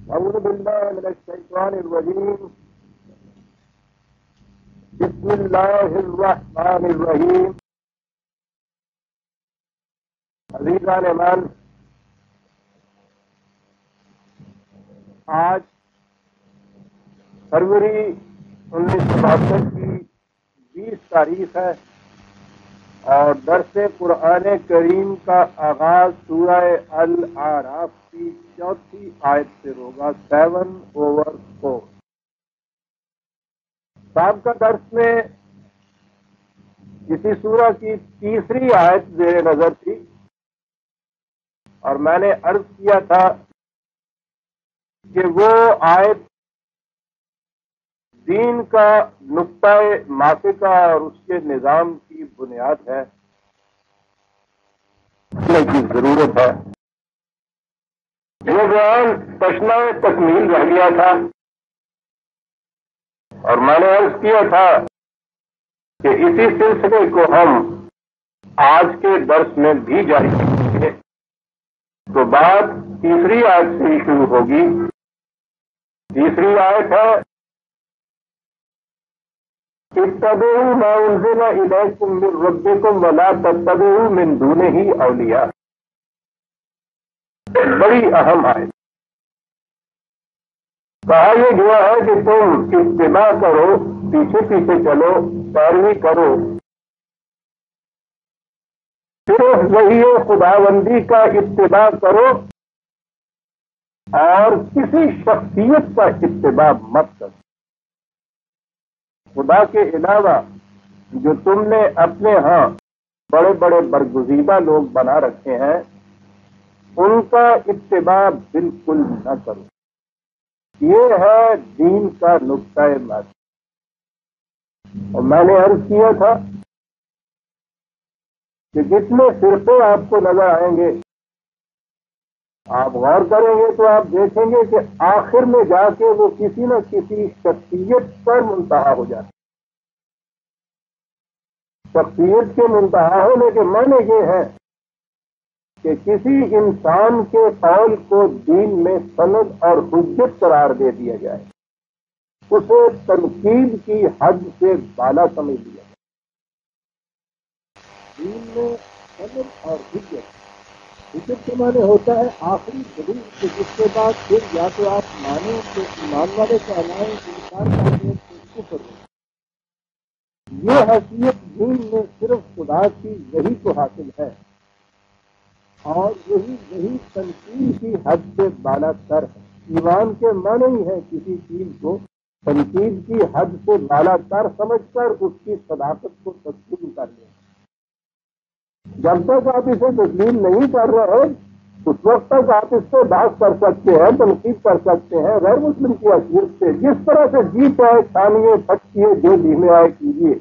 أعوذ بالله من الشيطان الرجيم. بسم الله الرحمن الرحیم. عزیزان ایمان، آج فروری 1962 کی 20 تاریخ ہے اور درس قرآن کریم کا آغاز سورہ الاعراف کی 4 آیت سے ہوگا 7/4. سابقہ درس میں اسی سورہ کی 3 آیت زیر نظر تھی اور میں نے عرض کیا تھا کہ وہ آیت دین کا نقطۂ ماسکہ اور اس کے نظام کی بنیاد ہے کی ضرورت ہے. یہ بیان تشنہ تکمیل رہ گیا تھا اور میں نے عرض کیا تھا کہ اسی سلسلے کو ہم آج کے درس میں بھی جاری کریں گے. تو بات 3 آیت سے ہی شروع ہوگی. 3 آیت ہے اتبعوا ما انزل الیکم من ربکم ولا تتبعوا من دونہ اولیاء. بڑی اہم آیت. کہا یہ گیا ہے کہ تم اتباع کرو، پیچھے پیچھے چلو، پیروی کرو صرف وہی خداوندی کا اتباع کرو اور کسی شخصیت کا اتباع مت کرو. خدا کے علاوہ جو تم نے اپنے ہاں بڑے بڑے برگزیدہ لوگ بنا رکھے ہیں ان کا اتباع بالکل نہ کرو. یہ ہے دین کا نقطۂ ماسکہ. اور میں نے عرض کیا تھا کہ جتنے فرقے آپ کو نظر آئیں گے آپ غور کریں گے تو آپ دیکھیں گے کہ آخر میں جا کے وہ کسی نہ کسی شخصیت پر منتہا ہو جاتا. شخصیت کے منتہا ہونے کے معنی یہ ہے کہ کسی انسان کے قول کو دین میں سند اور حجت قرار دے دیا جائے، اسے تنقید کی حد سے بالا سمجھ لیا جائے. دین میں سند اور حجت کے معنی ہوتا ہے آخری دلیل کہ جس کے بعد پھر یا تو آپ مانیں تو ایمان والے کہلائیں، انکار کریں تو کفر ہو. یہ حیثیت دین میں صرف خدا کی وحی کو حاصل ہے اور یہی وحی تنقید کی حد سے بالا تر ہے. ایمان کے معنی ہی ہے کسی چیز کو تنقید کی حد سے بالا تر سمجھ کر اس کی صداقت کو تسلیم کر لیں. جب تک آپ اسے تسلیم نہیں کر رہے اس وقت تک آپ اس سے بحث کر سکتے ہیں، تنقید کر سکتے ہیں غیر مسلم کی حیثیت سے، جس طرح سے جی چاہے چھانیے پھٹکیے جو جی میں آئے کیجیے.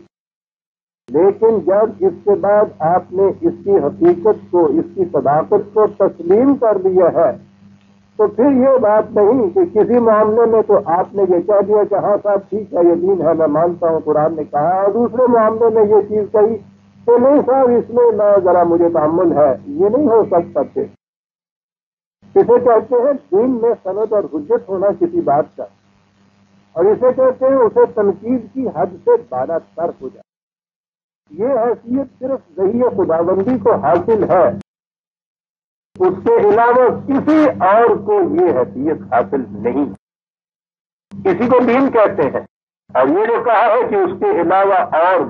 لیکن جب اس کے بعد آپ نے اس کی حقیقت کو، اس کی صداقت کو تسلیم کر لیا ہے تو پھر یہ بات نہیں کہ کسی معاملے میں تو آپ نے یہ کہہ دیا کہ ہاں صاحب ٹھیک ہے یہ دین ہے میں مانتا ہوں قرآن نے کہا، اور دوسرے معاملے میں یہ چیز کہی کہ نہیں صاحب اس میں نہ ذرا مجھے تعمل ہے. یہ نہیں ہو سکتا. اسے کہتے ہیں دین میں سند اور حجت ہونا کسی بات کا، اور اسے کہتے ہیں اسے تنقید کی حد سے بالا تر ہو جائے. یہ حیثیت صرف وحی خداوندی کو حاصل ہے، اس کے علاوہ کسی اور کو یہ حیثیت حاصل نہیں. کسی کو دین کہتے ہیں اور یہ جو کہا ہے کہ اس کے علاوہ اور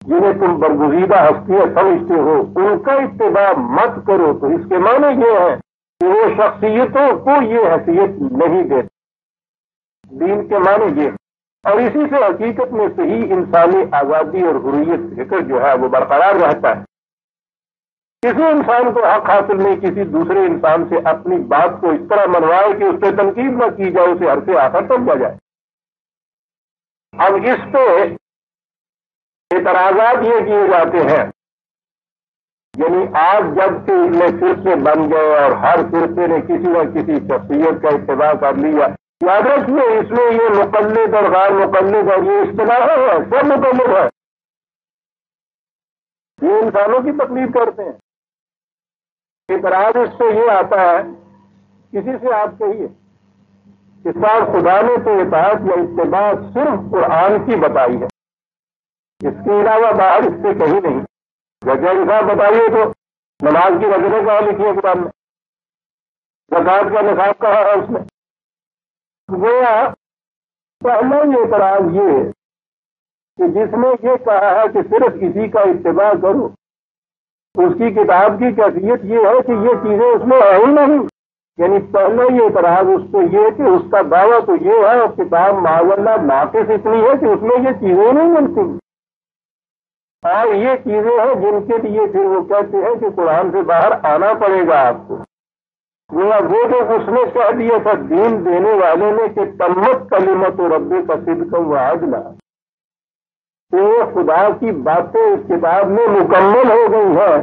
جنہیں تم برگزیدہ ہستیاں سمجھتے ہو ان کا اتباع مت کرو، تو اس کے معنی یہ ہے کہ وہ شخصیتوں کو یہ حیثیت نہیں دیتے. دین کے معنی یہ، اور اسی سے حقیقت میں صحیح انسانی آزادی اور حریت فکر جو ہے وہ برقرار رہتا ہے. کسی انسان کو حق حاصل نہیں کسی دوسرے انسان سے اپنی بات کو اس طرح منوائے کہ اس پہ تنقید نہ کی جائے، اسے ہر سے آخر سمجھا جائے. اب اس پہ اعتراضات یہ کیے جاتے ہیں، یعنی آج جب سے اتنے فرقے بن گئے اور ہر فرقے نے کسی نہ کسی شخصیت کا اتباع کر لیا. یاد رکھیے اس میں یہ مقلد اور غیر مقلد اور یہ اصطلاح ہے، سب مقلد ہے. یہ انسانوں کی تقلید کرتے ہیں. اعتراض اس سے یہ آتا ہے، کسی سے آپ کہیے کہ صاحب خدا نے تو اطاعت یا اتباع صرف قرآن کی بتائی ہے، اس کے علاوہ باہر اس سے کہیں نہیں. جگہ صاحب بتائیے تو نماز کی وجہ کہاں لکھی ہے قرآن میں؟ زکوٰۃ کا نصاب کہاں ہے اس میں؟ گویا پہلا یہ اعتراض یہ کہ جس نے یہ کہا ہے کہ صرف اسی کا اتباع کرو، اس کی کتاب کی کیفیت یہ ہے کہ یہ چیزیں اس میں ہے ہی نہیں. یعنی پہلے یہ اعتراض اس کو یہ کہ اس کا دعویٰ تو یہ ہے اور کتاب معاذ ناقص اتنی ہے کہ اس میں یہ چیزیں نہیں ملتی، اور یہ چیزیں ہیں جن کے لیے پھر وہ کہتے ہیں کہ قرآن سے باہر آنا پڑے گا آپ کو. وہ جو اس نے کہہ دیا تھا دین دینے والے نے کہ تمت کلمت رب کا صدقا و عدلا، تو خدا کی باتیں اس کتاب میں مکمل ہو گئی ہیں.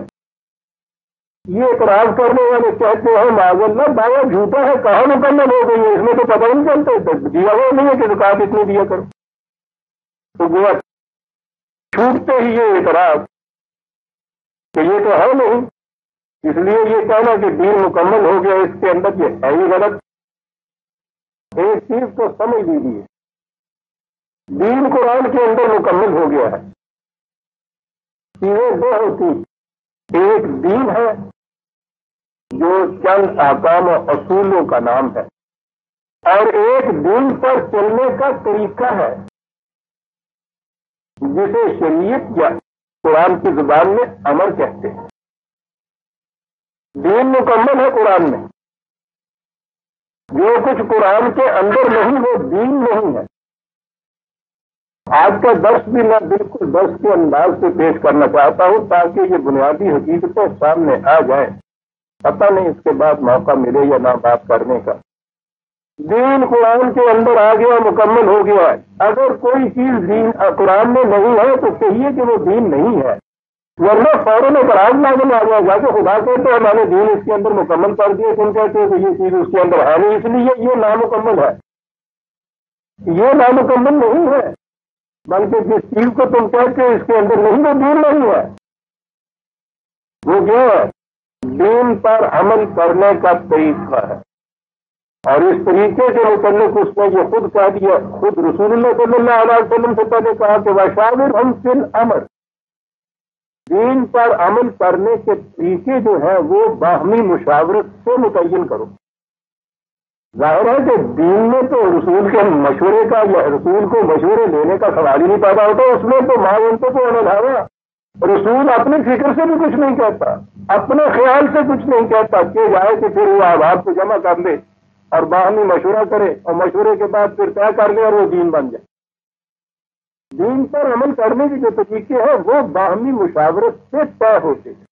یہ اعتراض کرنے والے کہتے ہیں معاذ اللہ دعویٰ جھوٹا ہے، کہاں مکمل ہو گئی ہے، اس میں تو پتہ نہیں چلتا دیا ہوا نہیں ہے کہ زکوٰۃ اتنی دیا کرو. تو گویا چھوٹتے ہی یہ اعتراض کہ یہ تو ہے نہیں، اس لیے یہ کہنا کہ دین مکمل ہو گیا اس کے اندر یہ ہے ہی غلط. ایک چیز کو سمجھ لیجیے، دین قرآن کے اندر مکمل ہو گیا ہے. چیزیں دو ہوتی، ایک دین ہے جو چند احکام و اصولوں کا نام ہے، اور ایک دین پر چلنے کا طریقہ ہے جسے شریعت یا قرآن کی زبان میں امر کہتے ہیں. دین مکمل ہے قرآن میں، جو کچھ قرآن کے اندر نہیں وہ دین نہیں ہے. آج کا درس بھی میں بالکل درس کے انداز سے پیش کرنا چاہتا ہوں تاکہ یہ بنیادی حقیقتیں سامنے آ جائیں. پتہ نہیں اس کے بعد موقع ملے یا نہ بات کرنے کا. دین قرآن کے اندر آ گیا، مکمل ہو گیا ہے. اگر کوئی چیز دین قرآن میں نہیں ہے تو کہیے کہ وہ دین نہیں ہے، ورنہ فوراً اعتراض لازم آ جائے گا کہ خدا کہتے ہیں میں نے دین اس کے اندر مکمل کر دیا، تم کہتے ہیں کہ یہ چیز اس کے اندر ہے نہیں، اس لیے یہ نامکمل ہے. یہ نامکمل نہیں ہے، بلکہ جس چیز کو تم کہتے ہیں اس کے اندر نہیں وہ دین نہیں ہے. وہ کیا ہے؟ دین پر عمل کرنے کا طریقہ ہے. اور اس طریقے کے متعلق اس نے یہ خود کہہ دیا، خود رسول اللہ صلی اللہ علیہ وسلم سے پہلے کہا کہ وَشَاوِرْهُمْ فِي الْأَمْرِ، دین پر عمل کرنے کے طریقے جو ہیں وہ باہمی مشاورت سے متعین کرو. ظاہر ہے کہ دین میں تو رسول کے مشورے کا یا رسول کو مشورے لینے کا سوال ہی نہیں پیدا ہوتا. اس میں تو معاونتوں کو انہاوا رسول اپنی فکر سے بھی کچھ نہیں کہتا، اپنے خیال سے کچھ نہیں کہتا کہ جائے کہ پھر وہ احباب کو جمع کر لے اور باہمی مشورہ کرے اور مشورے کے بعد پھر طے کر لے اور وہ دین بن جائے. دین پر عمل کرنے کے جو طریقے ہیں وہ باہمی مشاورت سے طے ہوتے ہیں.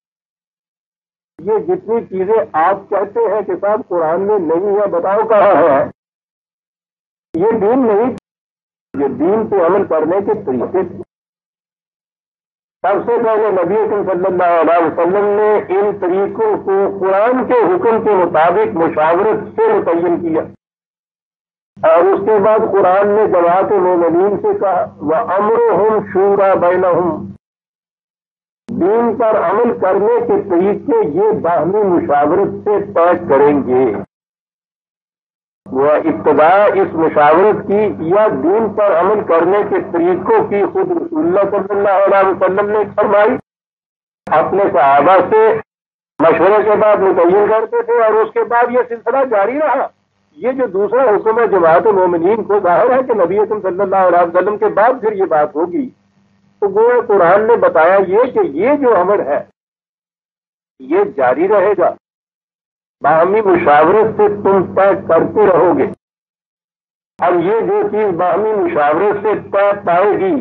یہ جتنی چیزیں آپ کہتے ہیں کہ صاحب قرآن میں نہیں ہے، بتاؤ کہاں ہے؟ یہ دین نہیں، یہ دین پہ عمل کرنے کے طریقے تھے. سب سے پہلے نبی اکرم صلی اللہ علیہ وسلم نے ان طریقوں کو قرآن کے حکم کے مطابق مشاورت سے متعین کیا، اور اس کے بعد قرآن نے جماعت مومنین سے کہا وَأَمْرُهُمْ شُورَىٰ بَيْنَهُمْ، دین پر عمل کرنے کے طریقے یہ باہمی مشاورت سے طے کریں گے. وہ ابتدا اس مشاورت کی یا دین پر عمل کرنے کے طریقوں کی خود رسول اللہ صلی اللہ علیہ وسلم نے فرمائی، اپنے صحابہ سے مشورے کے بعد متعین کرتے تھے، اور اس کے بعد یہ سلسلہ جاری رہا. یہ جو دوسرا حکم ہے جماعت مومنین کو، ظاہر ہے کہ نبی اکرم صلی اللہ علیہ وسلم کے بعد پھر یہ بات ہوگی. تو گویا قرآن نے بتایا یہ کہ یہ جو امر ہے یہ جاری رہے گا، باہمی مشاورت سے تم طے کرتے رہو گے. اب یہ جو چیز باہمی مشاورت سے طے پائے گی،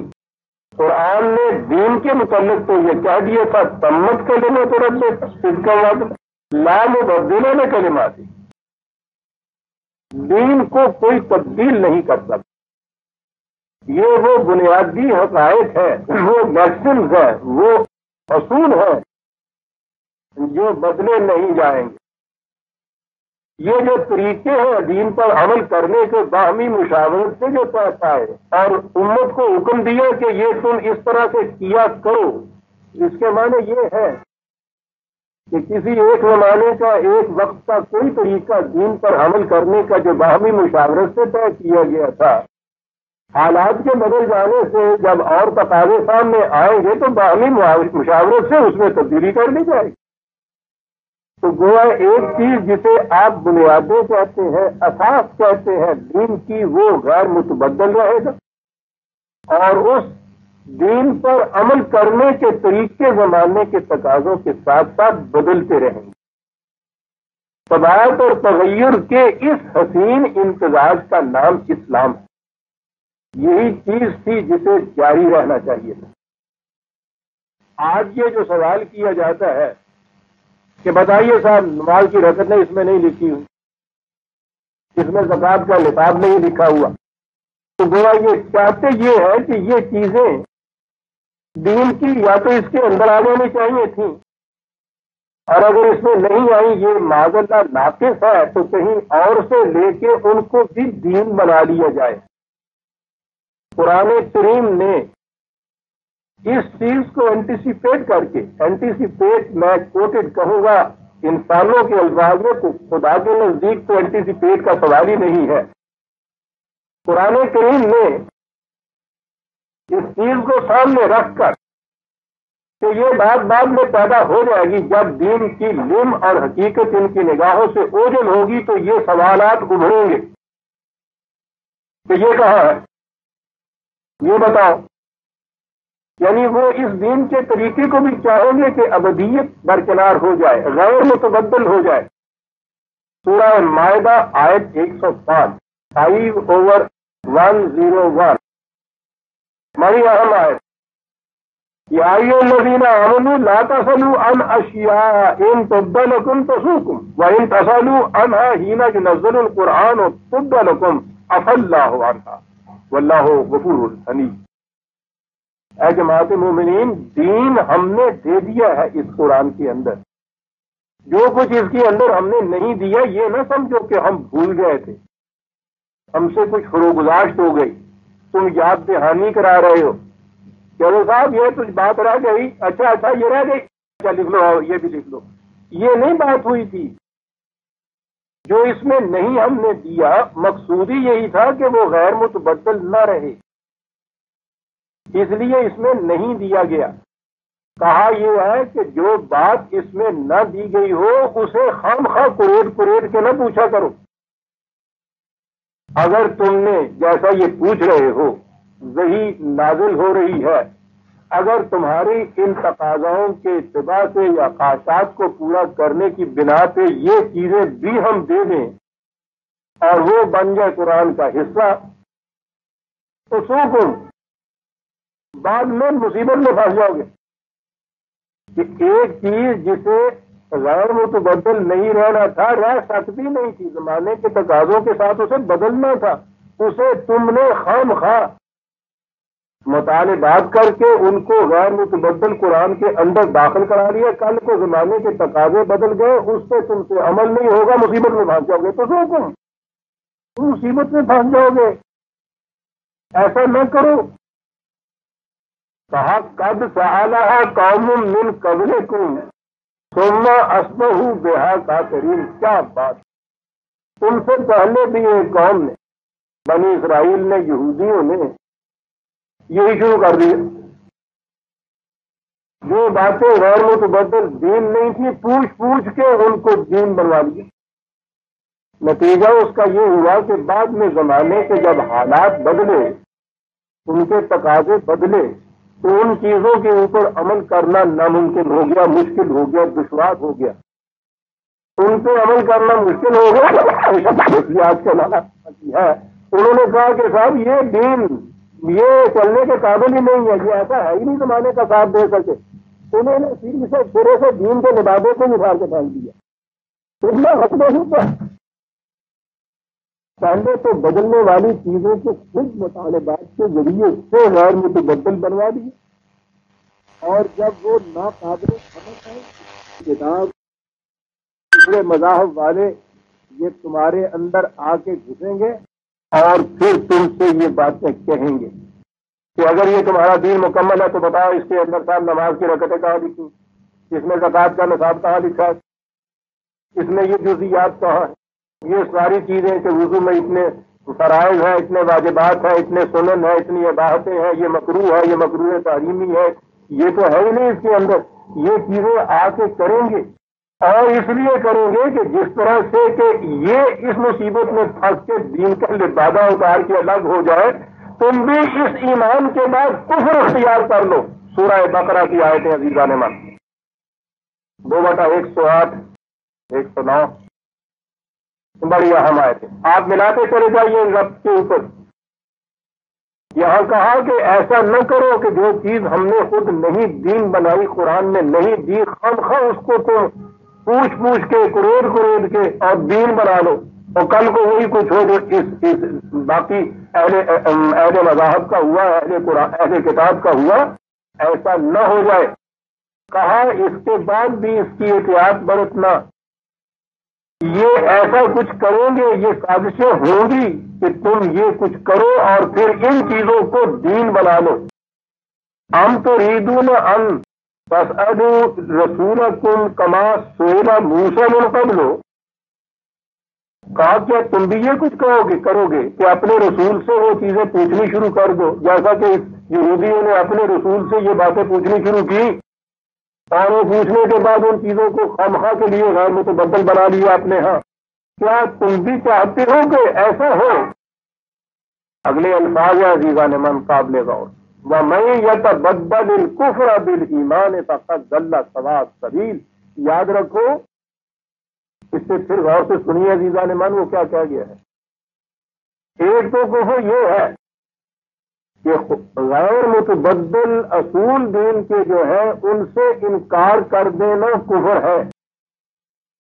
قرآن نے دین کے متعلق تو یہ کہہ دیا تھا تمت کلمۃ رب صدقا و عدلا لا مبدل لکلماتہ، دین کو کوئی تبدیل نہیں کر سکتا. یہ وہ بنیادی حقائق ہیں، وہ میکسمز ہیں، وہ اصول ہیں جو بدلے نہیں جائیں گے. یہ جو طریقے ہیں دین پر عمل کرنے کے باہمی مشاورت سے جو طے پائے اور امت کو حکم دیا کہ یہ تم اس طرح سے کیا کرو، اس کے معنی یہ ہے کہ کسی ایک زمانے کا ایک وقت کا کوئی طریقہ دین پر عمل کرنے کا جو باہمی مشاورت سے طے کیا گیا تھا، حالات کے بدل جانے سے جب اور تقاضے سامنے آئیں گے تو باہمی مشاورت سے اس میں تبدیلی کر لی جائے گی۔ تو گویا ایک چیز جسے آپ بنیادیں کہتے ہیں، اساس کہتے ہیں دین کی، وہ غیر متبدل رہے گا، اور اس دین پر عمل کرنے کے طریقے زمانے کے تقاضوں کے ساتھ ساتھ بدلتے رہیں گے۔ طباعت اور تغیر کے اس حسین امتزاج کا نام اسلام ہے۔ یہی چیز تھی جسے جاری رہنا چاہیے تھا۔ آج یہ جو سوال کیا جاتا ہے کہ بتائیے صاحب نماز کی رکعتیں اس میں نہیں لکھی ہوئی، اس میں زکوٰۃ کا نصاب نہیں لکھا ہوا، تو گویا یہ چاہتے یہ ہے کہ یہ چیزیں دین کی یا تو اس کے اندر آ جانی چاہیے تھیں، اور اگر اس میں نہیں آئی، یہ معاذ اللہ ناقص ہے، تو کہیں اور سے لے کے ان کو بھی دین بنا لیا جائے۔ قرآن کریم نے اس چیز کو اینٹیسپیٹ کر کے، اینٹیسپیٹ میں کوٹڈ کہوں گا انسانوں کے الفاظ میں، خدا کے نزدیک تو اینٹیسپیٹ کا سوال ہی نہیں ہے۔ قرآن کریم نے اس چیز کو سامنے رکھ کر کہ یہ بات بعد میں پیدا ہو جائے گی، جب دین کی لم اور حقیقت ان کی نگاہوں سے اوجھل ہوگی تو یہ سوالات ابھریں گے کہ یہ کہاں ہے، یہ بتاؤ۔ یعنی وہ اس دین کے طریقے کو بھی چاہیں گے کہ ابدیت برقرار ہو جائے، غیر متبدل ہو جائے۔ سورہ مائدہ آیت 105 5/101 بڑی اہم آیت۔ یا ایھا الذین آمنوا لا تسألوا عن اشیاء ان تبد لکم تسؤکم وان تسألوا عنها حین ينزل القرآن تبد لکم عفا اللہ عنہا واللہ غفور حلیم۔ اے جماعت مومنین، دین ہم نے دے دیا ہے اس قرآن کے اندر۔ جو کچھ اس کے اندر ہم نے نہیں دیا، یہ نہ سمجھو کہ ہم بھول گئے تھے، ہم سے کچھ فروگزاشت ہو گئی، تم یاد دہانی کرا رہے ہو۔ چلو صاحب یہ کچھ بات رہ گئی، اچھا یہ رہ گئی، اچھا لکھ لو، یہ بھی لکھ لو۔ یہ نہیں بات ہوئی تھی۔ جو اس میں نہیں ہم نے دیا، مقصود ہی یہی تھا کہ وہ غیر متبدل نہ رہے، اس لیے اس میں نہیں دیا گیا۔ کہا یہ ہے کہ جو بات اس میں نہ دی گئی ہو اسے خام خواہ کریٹ کے نہ پوچھا کرو۔ اگر تم نے جیسا یہ پوچھ رہے ہو، وہی نازل ہو رہی ہے، اگر تمہاری ان تقاضاؤں کے اتباع سے یا خواہشات کو پورا کرنے کی بنا پہ یہ چیزیں بھی ہم دے دیں اور وہ بن جائے قرآن کا حصہ، تو سوکم بعد میں مصیبت میں پھنس جاؤ گے کہ ایک چیز جسے غیر متبدل نہیں رہنا تھا، رہ سکتی نہیں تھی، زمانے کے تقاضوں کے ساتھ اسے بدلنا تھا، اسے تم نے خام خواہ مطالبات کر کے ان کو غیر متبدل قرآن کے اندر داخل کرا لیا۔ کل کو زمانے کے تقاضے بدل گئے، اس سے تم سے عمل نہیں ہوگا، مصیبت میں پھنس جاؤ گے۔ تو سوکم تم مصیبت میں پھنس جاؤ گے، ایسا نہ کرو۔ کہا قد سألہا قوم من قبلکم ثم اصبحوا بہا کافرین۔ کیا بات، تم سے پہلے بھی ایک قوم نے، بنی اسرائیل نے، یہودیوں نے یہی شروع کر دیا۔ جو باتیں غیر متبدل دین نہیں تھی، پوچھ کے ان کو دین بنوا دیا۔ نتیجہ اس کا یہ ہوا کہ بعد میں زمانے کے جب حالات بدلے، ان کے تقاضے بدلے، تو ان چیزوں کے اوپر عمل کرنا ناممکن ہو گیا، مشکل ہو گیا، دشوار ہو گیا۔ ان پہ عمل کرنا مشکل ہو گیا۔ آج کل ہے، انہوں نے کہا کہ صاحب یہ دین یہ چلنے کے قابل ہی نہیں ہے، یہ ایسا ہے ہی نہیں زمانے کا ساتھ دے سکے۔ انہوں نے پورے سے دین کے لبادے کو نکال کے پھینک دیا۔ اتنا حق نہیں تھا۔ پہلے تو بدلنے والی چیزوں کو خود مطالبات کے ذریعے سے غیر متبدل بنوا دیے، اور جب وہ ناقابل سمجھ ہے کتاب دوسرے مذاہب والے یہ تمہارے اندر آ کے گھسیں گے اور پھر تم سے یہ باتیں کہیں گے کہ اگر یہ تمہارا دین مکمل ہے تو بتاؤ اس کے اندر صاحب نماز کی رکعتیں کہاں لکھی، اس میں زکوٰۃ کا نصاب کہاں لکھا ہے؟ اس میں یہ جزیات کہاں ہے؟ یہ ساری چیزیں کہ وضو میں اتنے فرائض ہیں، اتنے واجبات ہیں، اتنے سنن ہیں، اتنی عبادتیں ہیں، یہ مکروہ ہے، یہ مکروہ تحریمی ہے، یہ تو ہے ہی نہیں اس کے اندر. یہ چیزیں آ کے کریں گے اور اس لیے کریں گے کہ جس طرح سے کہ یہ اس مصیبت میں پھنس کے دین کا لبادہ اتار کے الگ ہو جائے، تم بھی اس ایمان کے بعد کفر اختیار کر لو. سورہ بقرہ کی آیتیں عزیزان من 2/108 109 بڑی اہم آیتیں. آپ ملاتے چلے جائیے ان ربط کے اوپر. یہاں کہا کہ ایسا نہ کرو کہ جو چیز ہم نے خود نہیں دین بنائی، قرآن میں نہیں دی، خواہ اس کو تم پوچھ کے کروڑ کے اور دین بنا لو، اور کل کو وہی کچھ ہو جو اس باقی اہل مذاہب کا ہوا، اہل کتاب کا ہوا، ایسا نہ ہو جائے. کہا اس کے بعد بھی اس کی احتیاط برتنا. یہ ایسا کچھ کریں گے، یہ سازشیں ہوں گی کہ تم یہ کچھ کرو اور پھر ان چیزوں کو دین بنا لو. ہم تو ریدون ان فاسألوا رسولکم کما سئل موسیٰ من قبل. کہا کیا تم بھی یہ کچھ کرو گے کہ اپنے رسول سے وہ چیزیں پوچھنی شروع کر دو، جیسا کہ یہودیوں نے اپنے رسول سے یہ باتیں پوچھنی شروع کی، اور وہ پوچھنے کے بعد ان چیزوں کو خامخواہ کے لیے غیر متبدل بنا لیا اپنے ہاں. کیا تم بھی چاہتے ہو کہ ایسا ہو؟ اگلے الفاظ عزیزان من قابل غور. وَمَن يَتَبَدَّلِ الْكُفْرَ بِالْإِيمَانِ فَقَدْ ضَلَّ سَوَاءَ السَّبِيلِ. یاد رکھو، اس سے پھر غور سے سنیے عزیزان من وہ کیا کہہ گیا ہے. ایک تو کفر یہ ہے کہ غیر متبدل اصول دین کے جو ہے ان سے انکار کر دینا کفر ہے.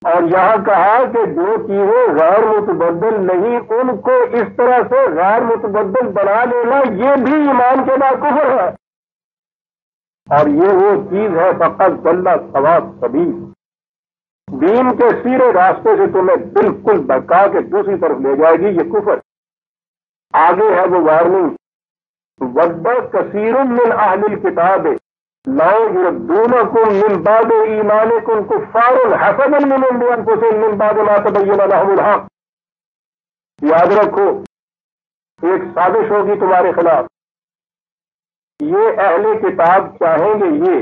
اور یہاں کہا کہ جو چیزیں غیر متبدل نہیں ان کو اس طرح سے غیر متبدل بنا لینا یہ بھی ایمان کے بعد کفر ہے. اور یہ وہ چیز ہے فقط ضل سواء السبیل، دین کے سیرے راستے سے تمہیں بالکل بہکا کے دوسری طرف لے جائے گی. یہ کفر. آگے ہے وہ وارننگ. وَدَّ كَثِيرٌ مِّنْ أَهْلِ الْكِتَابِ لَوْ يُرَدُّونَكُم مِّن بَعْدِ إِيمَانِكُمْ كُفَّارًا حَسَدًا مِّنْ عِندِ أَنفُسِهِم مِّن بَعْدِ مَا تَبَيَّنَ لَهُمُ الْحَقُّ. یاد رکھو، ایک سازش ہوگی تمہارے خلاف. یہ اہل کتاب چاہیں گے یہ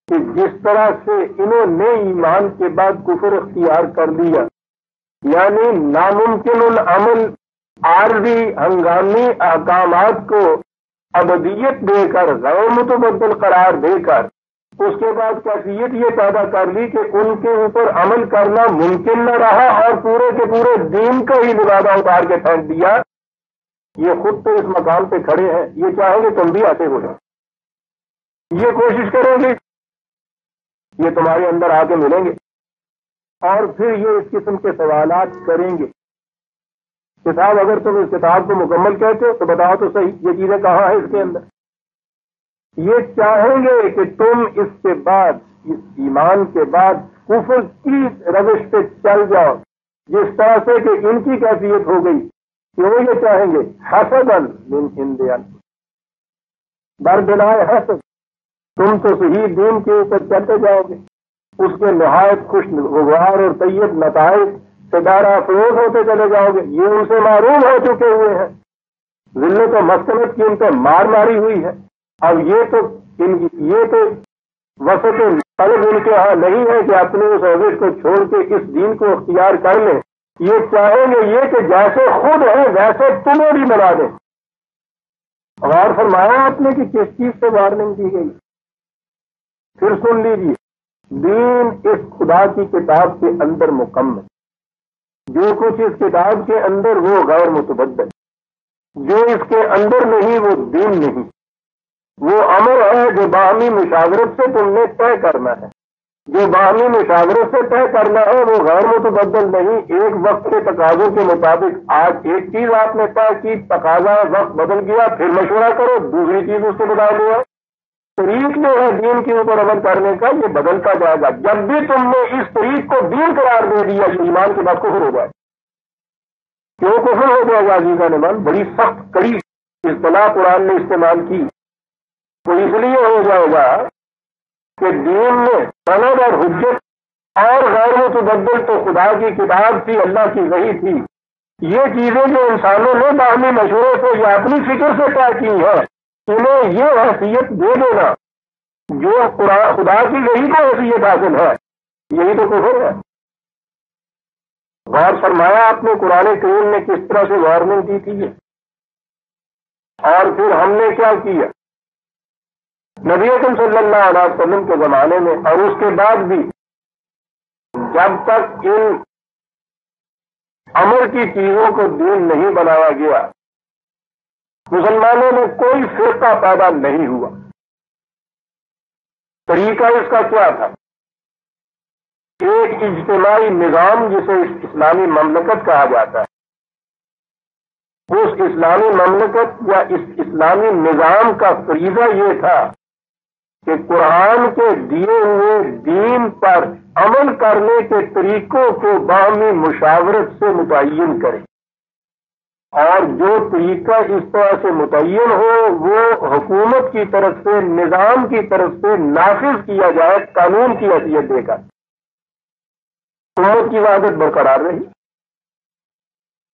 کہ جس طرح سے انہوں نے ایمان کے بعد کفر اختیار کر لیا، یعنی ناممکن العمل عارضی ہنگامی احکامات کو ابدیت دے کر غیر متبدل قرار دے کر اس کے بعد کیفیت یہ پیدا کر لی کہ ان کے اوپر عمل کرنا ممکن نہ رہا اور پورے کے پورے دین کا ہی لبادہ اتار کے پھینک دیا. یہ خود تو اس مقام پہ کھڑے ہیں، یہ چاہیں گے تم بھی آتے ہو جائیں، یہ کوشش کریں گے، یہ تمہارے اندر آ کے ملیں گے اور پھر یہ اس قسم کے سوالات کریں گے کہ صاحب اگر تم اس کتاب کو مکمل کہتے ہو تو بتاؤ تو صحیح یہ چیزیں کہاں ہیں اس کے اندر. یہ چاہیں گے کہ تم اس کے بعد، اس ایمان کے بعد کفر کی روش پہ چل جاؤ جس طرح سے کہ ان کی کیفیت ہو گئی کہ وہ یہ چاہیں گے حسداً من عند انفسہم، بردلائے حسد. تم تو صحیح دین کے اوپر چلتے جاؤ گے، اس کے نہایت خوشگوار اور طیب نتائج سے دارا افروز ہوتے چلے جاؤ گے. یہ ان سے معروف ہو چکے ہوئے ہیں، ذلت و مسکنت کی ان پہ مار ماری ہوئی ہے. اب یہ تو وسط طلب ان کے ہاں نہیں ہے کہ اپنے اس روش کو چھوڑ کے اس دین کو اختیار کر لیں. یہ چاہیں گے یہ کہ جیسے خود ہے ویسے تمہیں بھی بنا دیں. غور فرمایا آپ نے کہ کس چیز سے وارننگ کی گئی. پھر سن لیجیے، دین اس خدا کی کتاب کے اندر مکمل، جو کچھ اس کتاب کے اندر وہ غیر متبدل، جو اس کے اندر نہیں وہ دین نہیں. وہ امر ہے جو باہمی مشاورت سے تم نے طے کرنا ہے. جو باہمی مشاورت سے طے کرنا ہے وہ غیر متبدل نہیں. ایک وقت کے تقاضوں کے مطابق آج ایک چیز آپ نے طے کی، تقاضا وقت بدل گیا، پھر مشورہ کرو دوسری چیز اس سے بدل لیا. طریق جو ہے دین کے اوپر عمل کرنے کا یہ بدلتا جائے گا. جب بھی تم نے اس طریق کو دین قرار دے دیا یہ ایمان کے بعد کفر ہو جائے. کیوں کفر ہو جائے گا عزیزان من؟ بڑی سخت کڑی اصطلاح قرآن نے استعمال کی. وہ اس لیے ہو جائے گا کہ دین میں سند اور حجت اور غیر متبدل تو خدا کی کتاب تھی، اللہ کی وحی تھی. یہ چیزیں جو انسانوں نے باہمی مشورے سے یا اپنی فکر سے طے کی ہے، انہیں یہ حیثیت دے دینا جو خدا کی وحی کو حیثیت حاصل ہے، یہی تو کفر ہے. غور فرمایا آپ نے قرآن کریم نے کس طرح سے وارننگ دی تھی. اور پھر ہم نے کیا کیا؟ نبی اکرم صلی اللہ علیہ وسلم کے زمانے میں اور اس کے بعد بھی جب تک ان امر کی چیزوں کو دین نہیں بنایا گیا، مسلمانوں میں کوئی فرقہ پیدا نہیں ہوا. طریقہ اس کا کیا تھا؟ ایک اجتماعی نظام جسے اسلامی مملکت کہا جاتا ہے، اس اسلامی مملکت یا اس اسلامی نظام کا فریضہ یہ تھا کہ قرآن کے دیے ہوئے دین پر عمل کرنے کے طریقوں کو باہمی مشاورت سے متعین کرے، اور جو طریقہ اس طرح سے متعین ہو وہ حکومت کی طرف سے، نظام کی طرف سے نافذ کیا جائے، قانون کی حیثیت دے کر. حکومت کی وحدت برقرار رہی.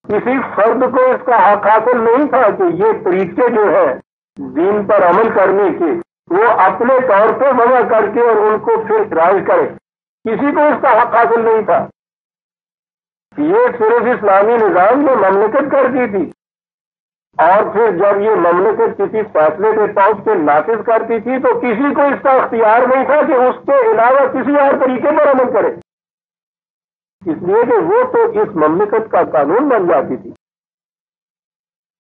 کسی فرد کو اس کا حق حاصل نہیں تھا کہ یہ طریقے جو ہیں دین پر عمل کرنے کے وہ اپنے طور پہ وضع کر کے اور ان کو پھر رائج کرے. کسی کو اس کا حق حاصل نہیں تھا. یہ صرف اسلامی نظام نے مملکت کر دی تھی، اور پھر جب یہ مملکت کسی فیصلے کے پہنچ کے نافذ کرتی تھی تو کسی کو اس کا اختیار نہیں تھا کہ اس کے علاوہ کسی اور طریقے پر عمل کرے، اس لیے کہ وہ تو اس مملکت کا قانون بن جاتی تھی.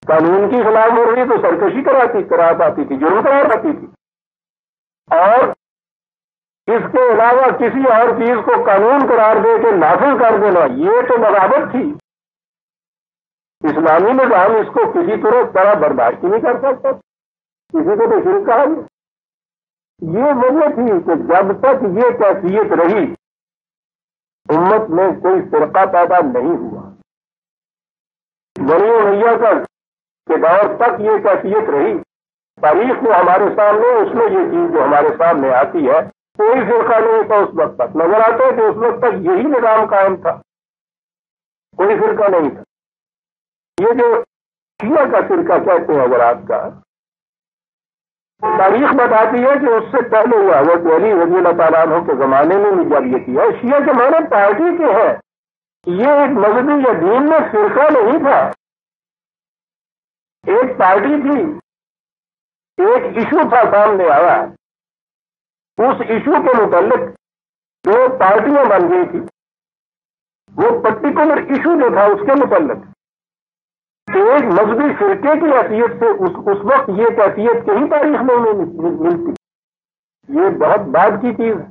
قانون کی خلاف ورزی تو سرکشی کرا پاتی تھی، جرم قرار پاتی تھی، اور اس کے علاوہ کسی اور چیز کو قانون قرار دے کے نافذ کر دینا یہ تو بغاوت تھی. اسلامی نظام اس کو کسی طرح برداشت نہیں کر سکتا. کسی کو تو شرک کہا. یہ وجہ تھی کہ جب تک یہ کیفیت رہی امت میں کوئی فرقہ پیدا نہیں ہوا. بنی امیہ کے دور تک یہ کیفیت رہی. تاریخ میں ہمارے سامنے اس میں یہ چیز جو ہمارے سامنے آتی ہے، کوئی فرقہ نہیں تھا اس وقت تک. نظر آتا ہے کہ اس وقت تک یہی نظام قائم تھا، کوئی فرقہ نہیں تھا. یہ جو شیعہ کا فرقہ کہتے ہیں حضرات کا، تاریخ بتاتی ہے کہ اس سے پہلے یہ حضرت علی رضی اللہ تعالیٰ عنہ کے زمانے میں بھی جب یہ کیا. شیعہ کے معنی پارٹی کے ہیں. یہ ایک مذہبی یا دین میں فرقہ نہیں تھا، ایک پارٹی تھی. ایک ایشو تھا سامنے آیا، اس ایشو کے متعلق دو پارٹیاں بن گئی تھی. وہ پرٹیکولر ایشو جو تھا اس کے متعلق ایک مذہبی فرقے کی حیثیت سے اس وقت یہ کیفیت کہیں تاریخ میں نہیں ملتی. یہ بہت بعد کی چیز ہے.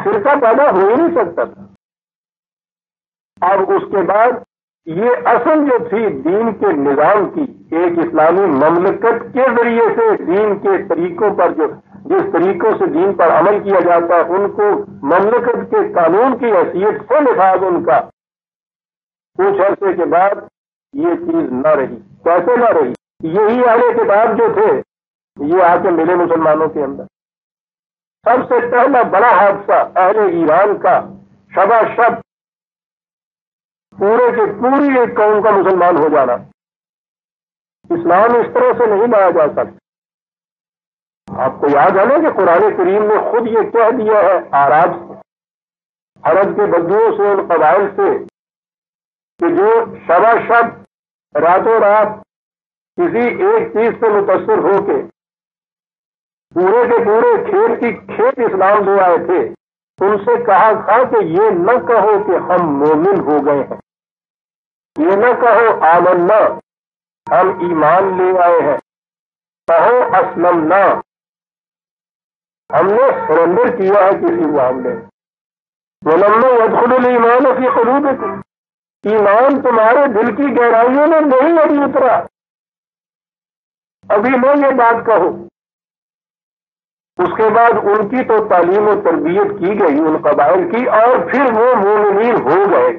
فرقہ پیدا ہو ہی نہیں سکتا تھا. اب اس کے بعد یہ اصل جو تھی دین کے نظام کی، ایک اسلامی مملکت کے ذریعے سے دین کے طریقوں پر جس طریقوں سے دین پر عمل کیا جاتا ہے ان کو مملکت کے قانون کی حیثیت سے لحاظ ان کا کچھ عرصے کے بعد یہ چیز نہ رہی. کیسے نہ رہی؟ یہی اہل کتاب جو تھے یہ آ کے ملے مسلمانوں کے اندر. سب سے پہلا بڑا حادثہ اہل ایران کا شبہ شب پورے کے پوری ایک قوم کا مسلمان ہو جانا. اسلام اس طرح سے نہیں لایا جا سکتا. آپ کو یاد ہے نا کہ قرآن کریم نے خود یہ کہہ دیا ہے اعراب سے، عرب کے بدوؤں سے، ان قبائل سے، کہ جو شبہ شب راتوں رات کسی ایک چیز سے متاثر ہو کے پورے کے پورے کھیت اسلام لے آئے تھے، ان سے کہا تھا کہ یہ نہ کہو کہ ہم مومن ہو گئے ہیں، یہ نہ کہو آمنا ہم ایمان لے آئے ہیں، کہو اسلمنا ہم نے سرنڈر کیا ہے کسی معاملے میں. وَلَمَّا يَدْخُلُ الْإِيمَانُ فِي قُلُوبِكُمْ، ایمان تمہارے دل کی گہرائیوں میں نہیں ابھی اترا، ابھی نہ یہ بات کہو. اس کے بعد ان کی تو تعلیم و تربیت کی گئی ان قبائل کی، اور پھر وہ مومنین ہو گئے.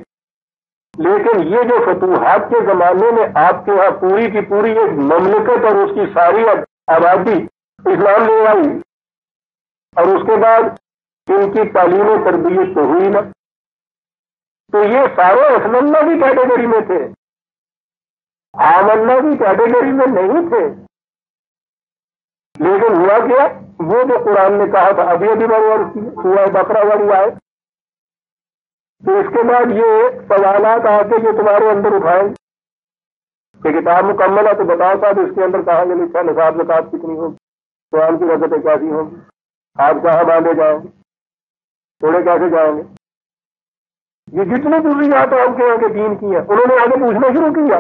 لیکن یہ جو فتوحات کے زمانے میں آپ کے یہاں پوری کی پوری ایک مملکت اور اس کی ساری آبادی اسلام لے آئی، اور اس کے بعد ان کی تعلیم و تربیت تو ہوئی نہ. تو یہ سارے اصل اللہ کی کیٹیگری میں تھے، عام اللہ کی کیٹیگری میں نہیں تھے. لیکن ہوا کیا؟ وہ جو قرآن نے کہا تھا ابھی ابھی سورہ بقرہ والی آئے، تو اس کے بعد یہ سوالات آتے جو تمہارے اندر اٹھائیں کہ کتاب مکمل ہے تو بتاؤ صاحب اس کے اندر کہاں یہ لکھا نصاب زکات کتنی ہوگی، قرآن کی رکعتیں کیسی ہوں گی، آپ کہاں باندھے جائیں گے، تھوڑے کیسے جائیں گے. یہ جتنی ضروریات آپ کے آگے دین کی ہیں انہوں نے آگے پوچھنا شروع کیا،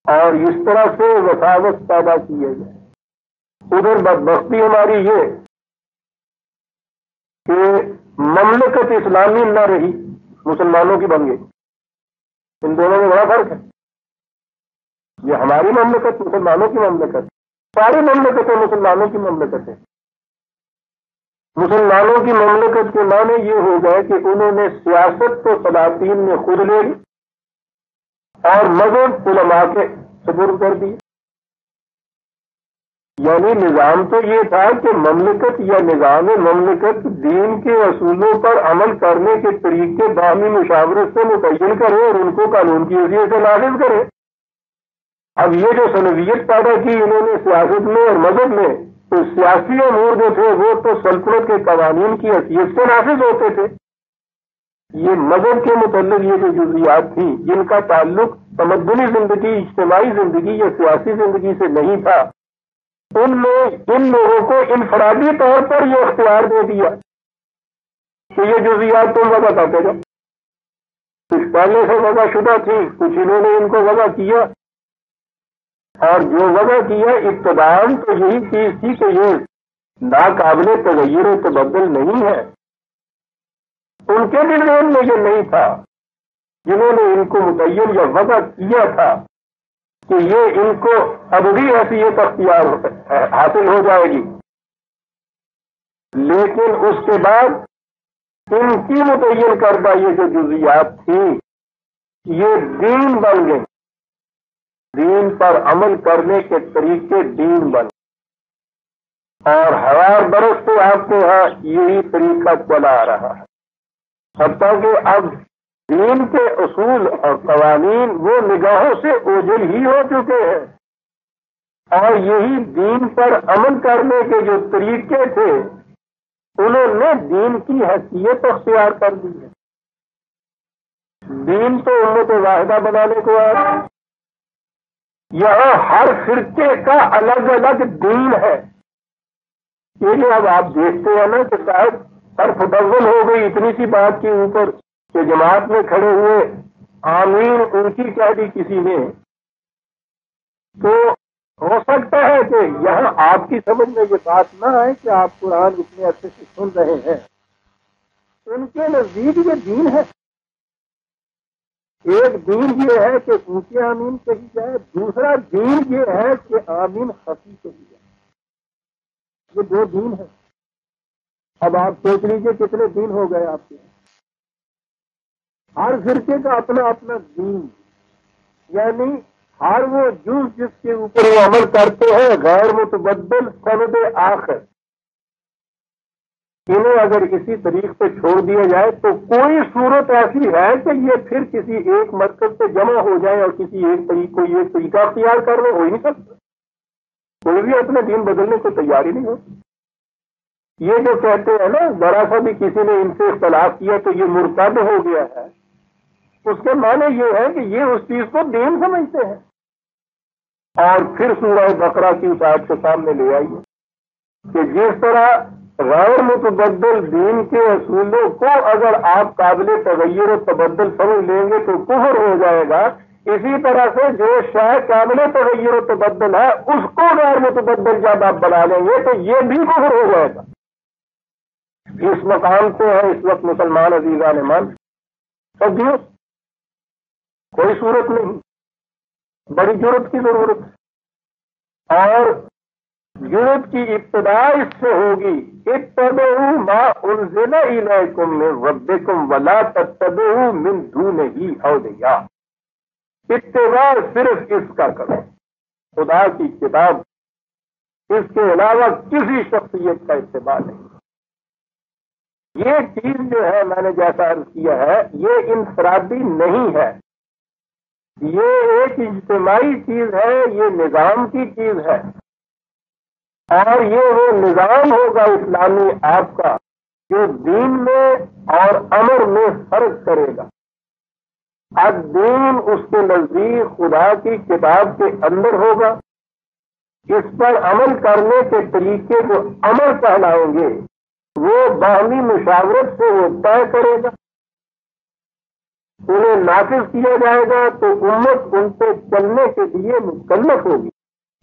اور اس طرح سے وساوت پیدا کی ہے. ادھر بدبختی ہماری یہ کہ مملکت اسلامی نہ رہی، مسلمانوں کی بن گئی. ان دونوں میں بڑا فرق ہے. یہ ہماری مملکت مسلمانوں کی مملکت، ساری مملکتیں مسلمانوں کی مملکت ہے. مسلمانوں کی مملکت کے معنی یہ ہو گئے کہ انہوں نے سیاست کو سلاطین میں خود لے لی اور مذہب علماء کے سپرد کر دی. یعنی نظام تو یہ تھا کہ مملکت یا نظام مملکت دین کے اصولوں پر عمل کرنے کے طریقے باہمی مشاورت سے متعین کرے اور ان کو قانون کی حیثیت سے نافذ کرے. اب یہ جو سنویت پیدا کی انہوں نے سیاست میں اور مذہب میں، تو سیاسی امور جو تھے وہ تو سلطنت کے قوانین کی حیثیت سے نافذ ہوتے تھے. یہ مذہب کے متعلق یہ جو جزئیات تھیں جن کا تعلق تمدنی زندگی، اجتماعی زندگی یا سیاسی زندگی سے نہیں تھا، ان لوگوں کو انفرادی طور پر یہ اختیار دے دیا کہ یہ جزئیات تم وضع کرتے جاؤ. کچھ پہلے سے وضع شدہ تھی، کچھ انہوں نے ان کو وضع کیا، اور جو وضع کیا ابتداً تو یہی چیز تھی کہ یہ ناقابل تغیر و تبدل نہیں ہے. ان کے بھی ذہن میں یہ نہیں تھا جنہوں نے ان کو متعین یا وضع کیا تھا کہ یہ ان کو ابدی حیثیت اختیار حاصل ہو جائے گی. لیکن اس کے بعد ان کی متعین کردہ یہ جو جزئیات تھیں یہ دین بن گئے، دین پر عمل کرنے کے طریقے دین بن گئے، اور ہزار برس سے آپ کے ہاں یہی طریقہ چلا آ رہا ہے. حتیٰ کہ اب دین کے اصول اور قوانین وہ نگاہوں سے اوجھل ہی ہو چکے ہیں، اور یہی دین پر عمل کرنے کے جو طریقے تھے انہوں نے دین کی حیثیت اختیار کر دی ہے. دین تو امت واحدہ بنانے کو آیا، یہاں ہر فرقے کا الگ الگ دین ہے. یہ جو اب آپ دیکھتے ہیں نا کہ شاید ترفدول ہو گئی اتنی سی بات کے اوپر کہ جماعت میں کھڑے ہوئے آمین اونچی کہہ دی کسی نے، تو ہو سکتا ہے کہ یہاں آپ کی سمجھ میں یہ بات نہ آئے کہ آپ قرآن اتنے اچھے سے سن رہے ہیں. ان کے نزدیک یہ دین ہے. ایک دین یہ ہے کہ اونچے آمین کہی جائے، دوسرا دین یہ ہے کہ آمین خفی کہی جائے. یہ دو دین ہیں. اب آپ سوچ لیجئے کتنے دین ہو گئے آپ کے. ہر فرقے کا اپنا اپنا دین، یعنی ہر وہ جز جس کے اوپر وہ عمل کرتے ہیں غیر متبدل سند آخر، انہیں اگر اسی طریق سے چھوڑ دیا جائے تو کوئی صورت ایسی ہے کہ یہ پھر کسی ایک مرکز سے جمع ہو جائے اور کسی ایک طریقہ اختیار کر لے، ہو ہی نہیں سکتا. کوئی بھی اپنے دین بدلنے کو تیار ہی نہیں ہوتی. یہ جو کہتے ہیں نا ذرا سا بھی کسی نے ان سے اختلاف کیا تو یہ مرتد ہو گیا ہے، اس کے معنی یہ ہے کہ یہ اس چیز کو دین سمجھتے ہیں. اور پھر سورہ بقرہ کی اس آیت کے سامنے لے آئیے کہ جس طرح غیر متبدل دین کے اصولوں کو اگر آپ قابل تغیر و تبدل سمجھ لیں گے تو کفر ہو جائے گا، اسی طرح سے جو شے قابل تغیر و تبدل ہے اس کو غیر متبدل جب آپ بنا لیں گے تو یہ بھی کفر ہو جائے گا. اس مقام سے ہے اس وقت مسلمان عزیزان ایمان، صدیوں کوئی صورت نہیں، بڑی جرت کی ضرورت ہے. اور جرت کی ابتدا اس سے ہوگی اتبعوا ما انزل الیکم من ربکم ولا تتبعوا من دونہ اولیاء. اتباع صرف اس کا کرو، خدا کی کتاب اس کے علاوہ کسی شخصیت کا اتباع نہیں. یہ چیز جو ہے میں نے جیسا عرض کیا ہے یہ انفرادی نہیں ہے، یہ ایک اجتماعی چیز ہے، یہ نظام کی چیز ہے، اور یہ وہ نظام ہوگا اسلامی آپ کا جو دین میں اور امر میں فرق کرے گا. الدین اس کے نزدیک خدا کی کتاب کے اندر ہوگا، اس پر عمل کرنے کے طریقے جو عمل کہلائیں گے وہ باہمی مشاورت سے وہ طے کرے گا، انہیں نافذ کیا جائے گا تو امت ان پہ چلنے کے لیے مکلف ہوگی،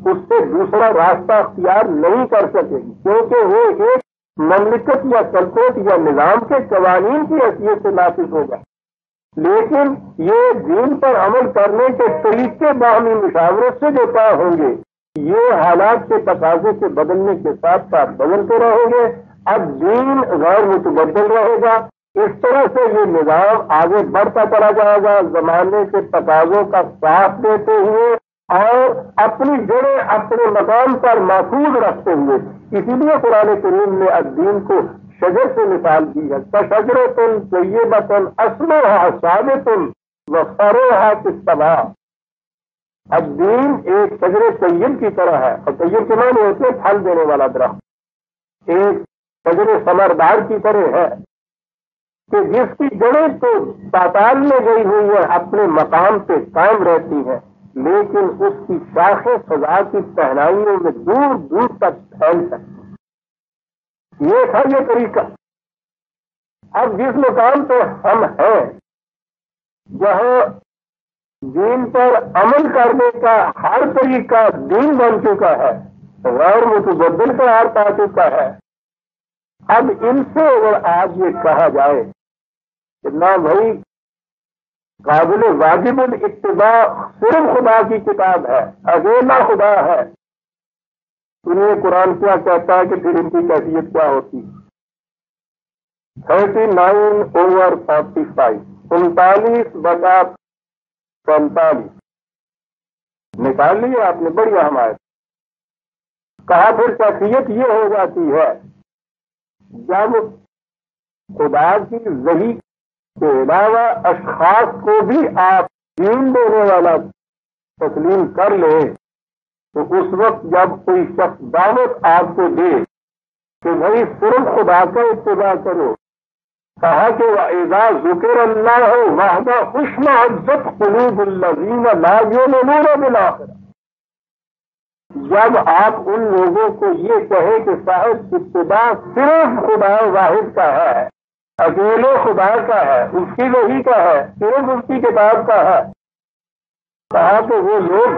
اس سے دوسرا راستہ اختیار نہیں کر سکے گی، کیونکہ وہ ایک مملکت یا سلطنت یا نظام کے قوانین کی حیثیت سے نافذ ہوگا. لیکن یہ دین پر عمل کرنے کے طریقے باہمی مشاورت سے جو طے ہوں گے یہ حالات کے تقاضے کے بدلنے کے ساتھ ساتھ بدلتے رہیں گے. اب دین غیر متبدل رہے گا. اس طرح سے یہ نظام آگے بڑھتا چلا جائے گا زمانے کے تقاضوں کا ساتھ دیتے ہوئے اور اپنی جڑیں اپنے مقام پر محفوظ رکھتے ہوئے. اسی لیے قرآن کریم نے الدین کو شجر سے مثال دی ہے، کشجرۃ طیبۃ اصلھا ثابت وفرعھا فی السماء. الدین ایک شجر طیب کی طرح ہے، اور طیب کے معنی ہوتے ہیں پھل دینے والا درخت. ایک شجر ثمردار کی طرح ہے کہ جس کی جڑیں تو پاتال میں گئی ہوئی ہے، اپنے مقام پہ قائم رہتی ہیں، لیکن اس کی شاخیں فضا کی پہنائیوں میں دور دور تک پھیل سکتی. یہ تھا یہ طریقہ. اب جس مقام پہ ہم ہیں جہاں دین پر عمل کرنے کا ہر طریقہ دین بن چکا ہے، غیر متبدل قرار پا چکا ہے، اب ان سے اگر آج یہ کہا جائے کہ نہ بھائی قابل واجب الاتباع صرف خدا کی کتاب ہے، اکیلا خدا ہے، سنیے قرآن کیا کہتا ہے کہ پھر ان کی کیفیت کیا ہوتی. 39/45 49/45 نکال لیے آپ نے، بڑی اہم آیت. کہا پھر کیفیت یہ ہو جاتی ہے جب خدا کی وحی کے علاوہ اشخاص کو بھی آپ دین دینے والا تسلیم کر لیں تو اس وقت جب کوئی شخص دعوت آپ کو دے کہ بھائی صرف خدا کا اتباع کرو، کہا کہ وَإِذَا ذُكِرَ اللَّهُ وَحْدَهُ اشْمَأَزَّتْ قُلُوبُ الَّذِينَ لَا يُؤْمِنُونَ بِالْآخِرَةِ. جب آپ ان لوگوں کو یہ کہیں کہ صاحب اتباع صرف خدا واحد کا ہے، اکیلے خدا کا ہے، اس کی وحی کا ہے، صرف اس کی کتاب کا ہے، کہا کہ وہ لوگ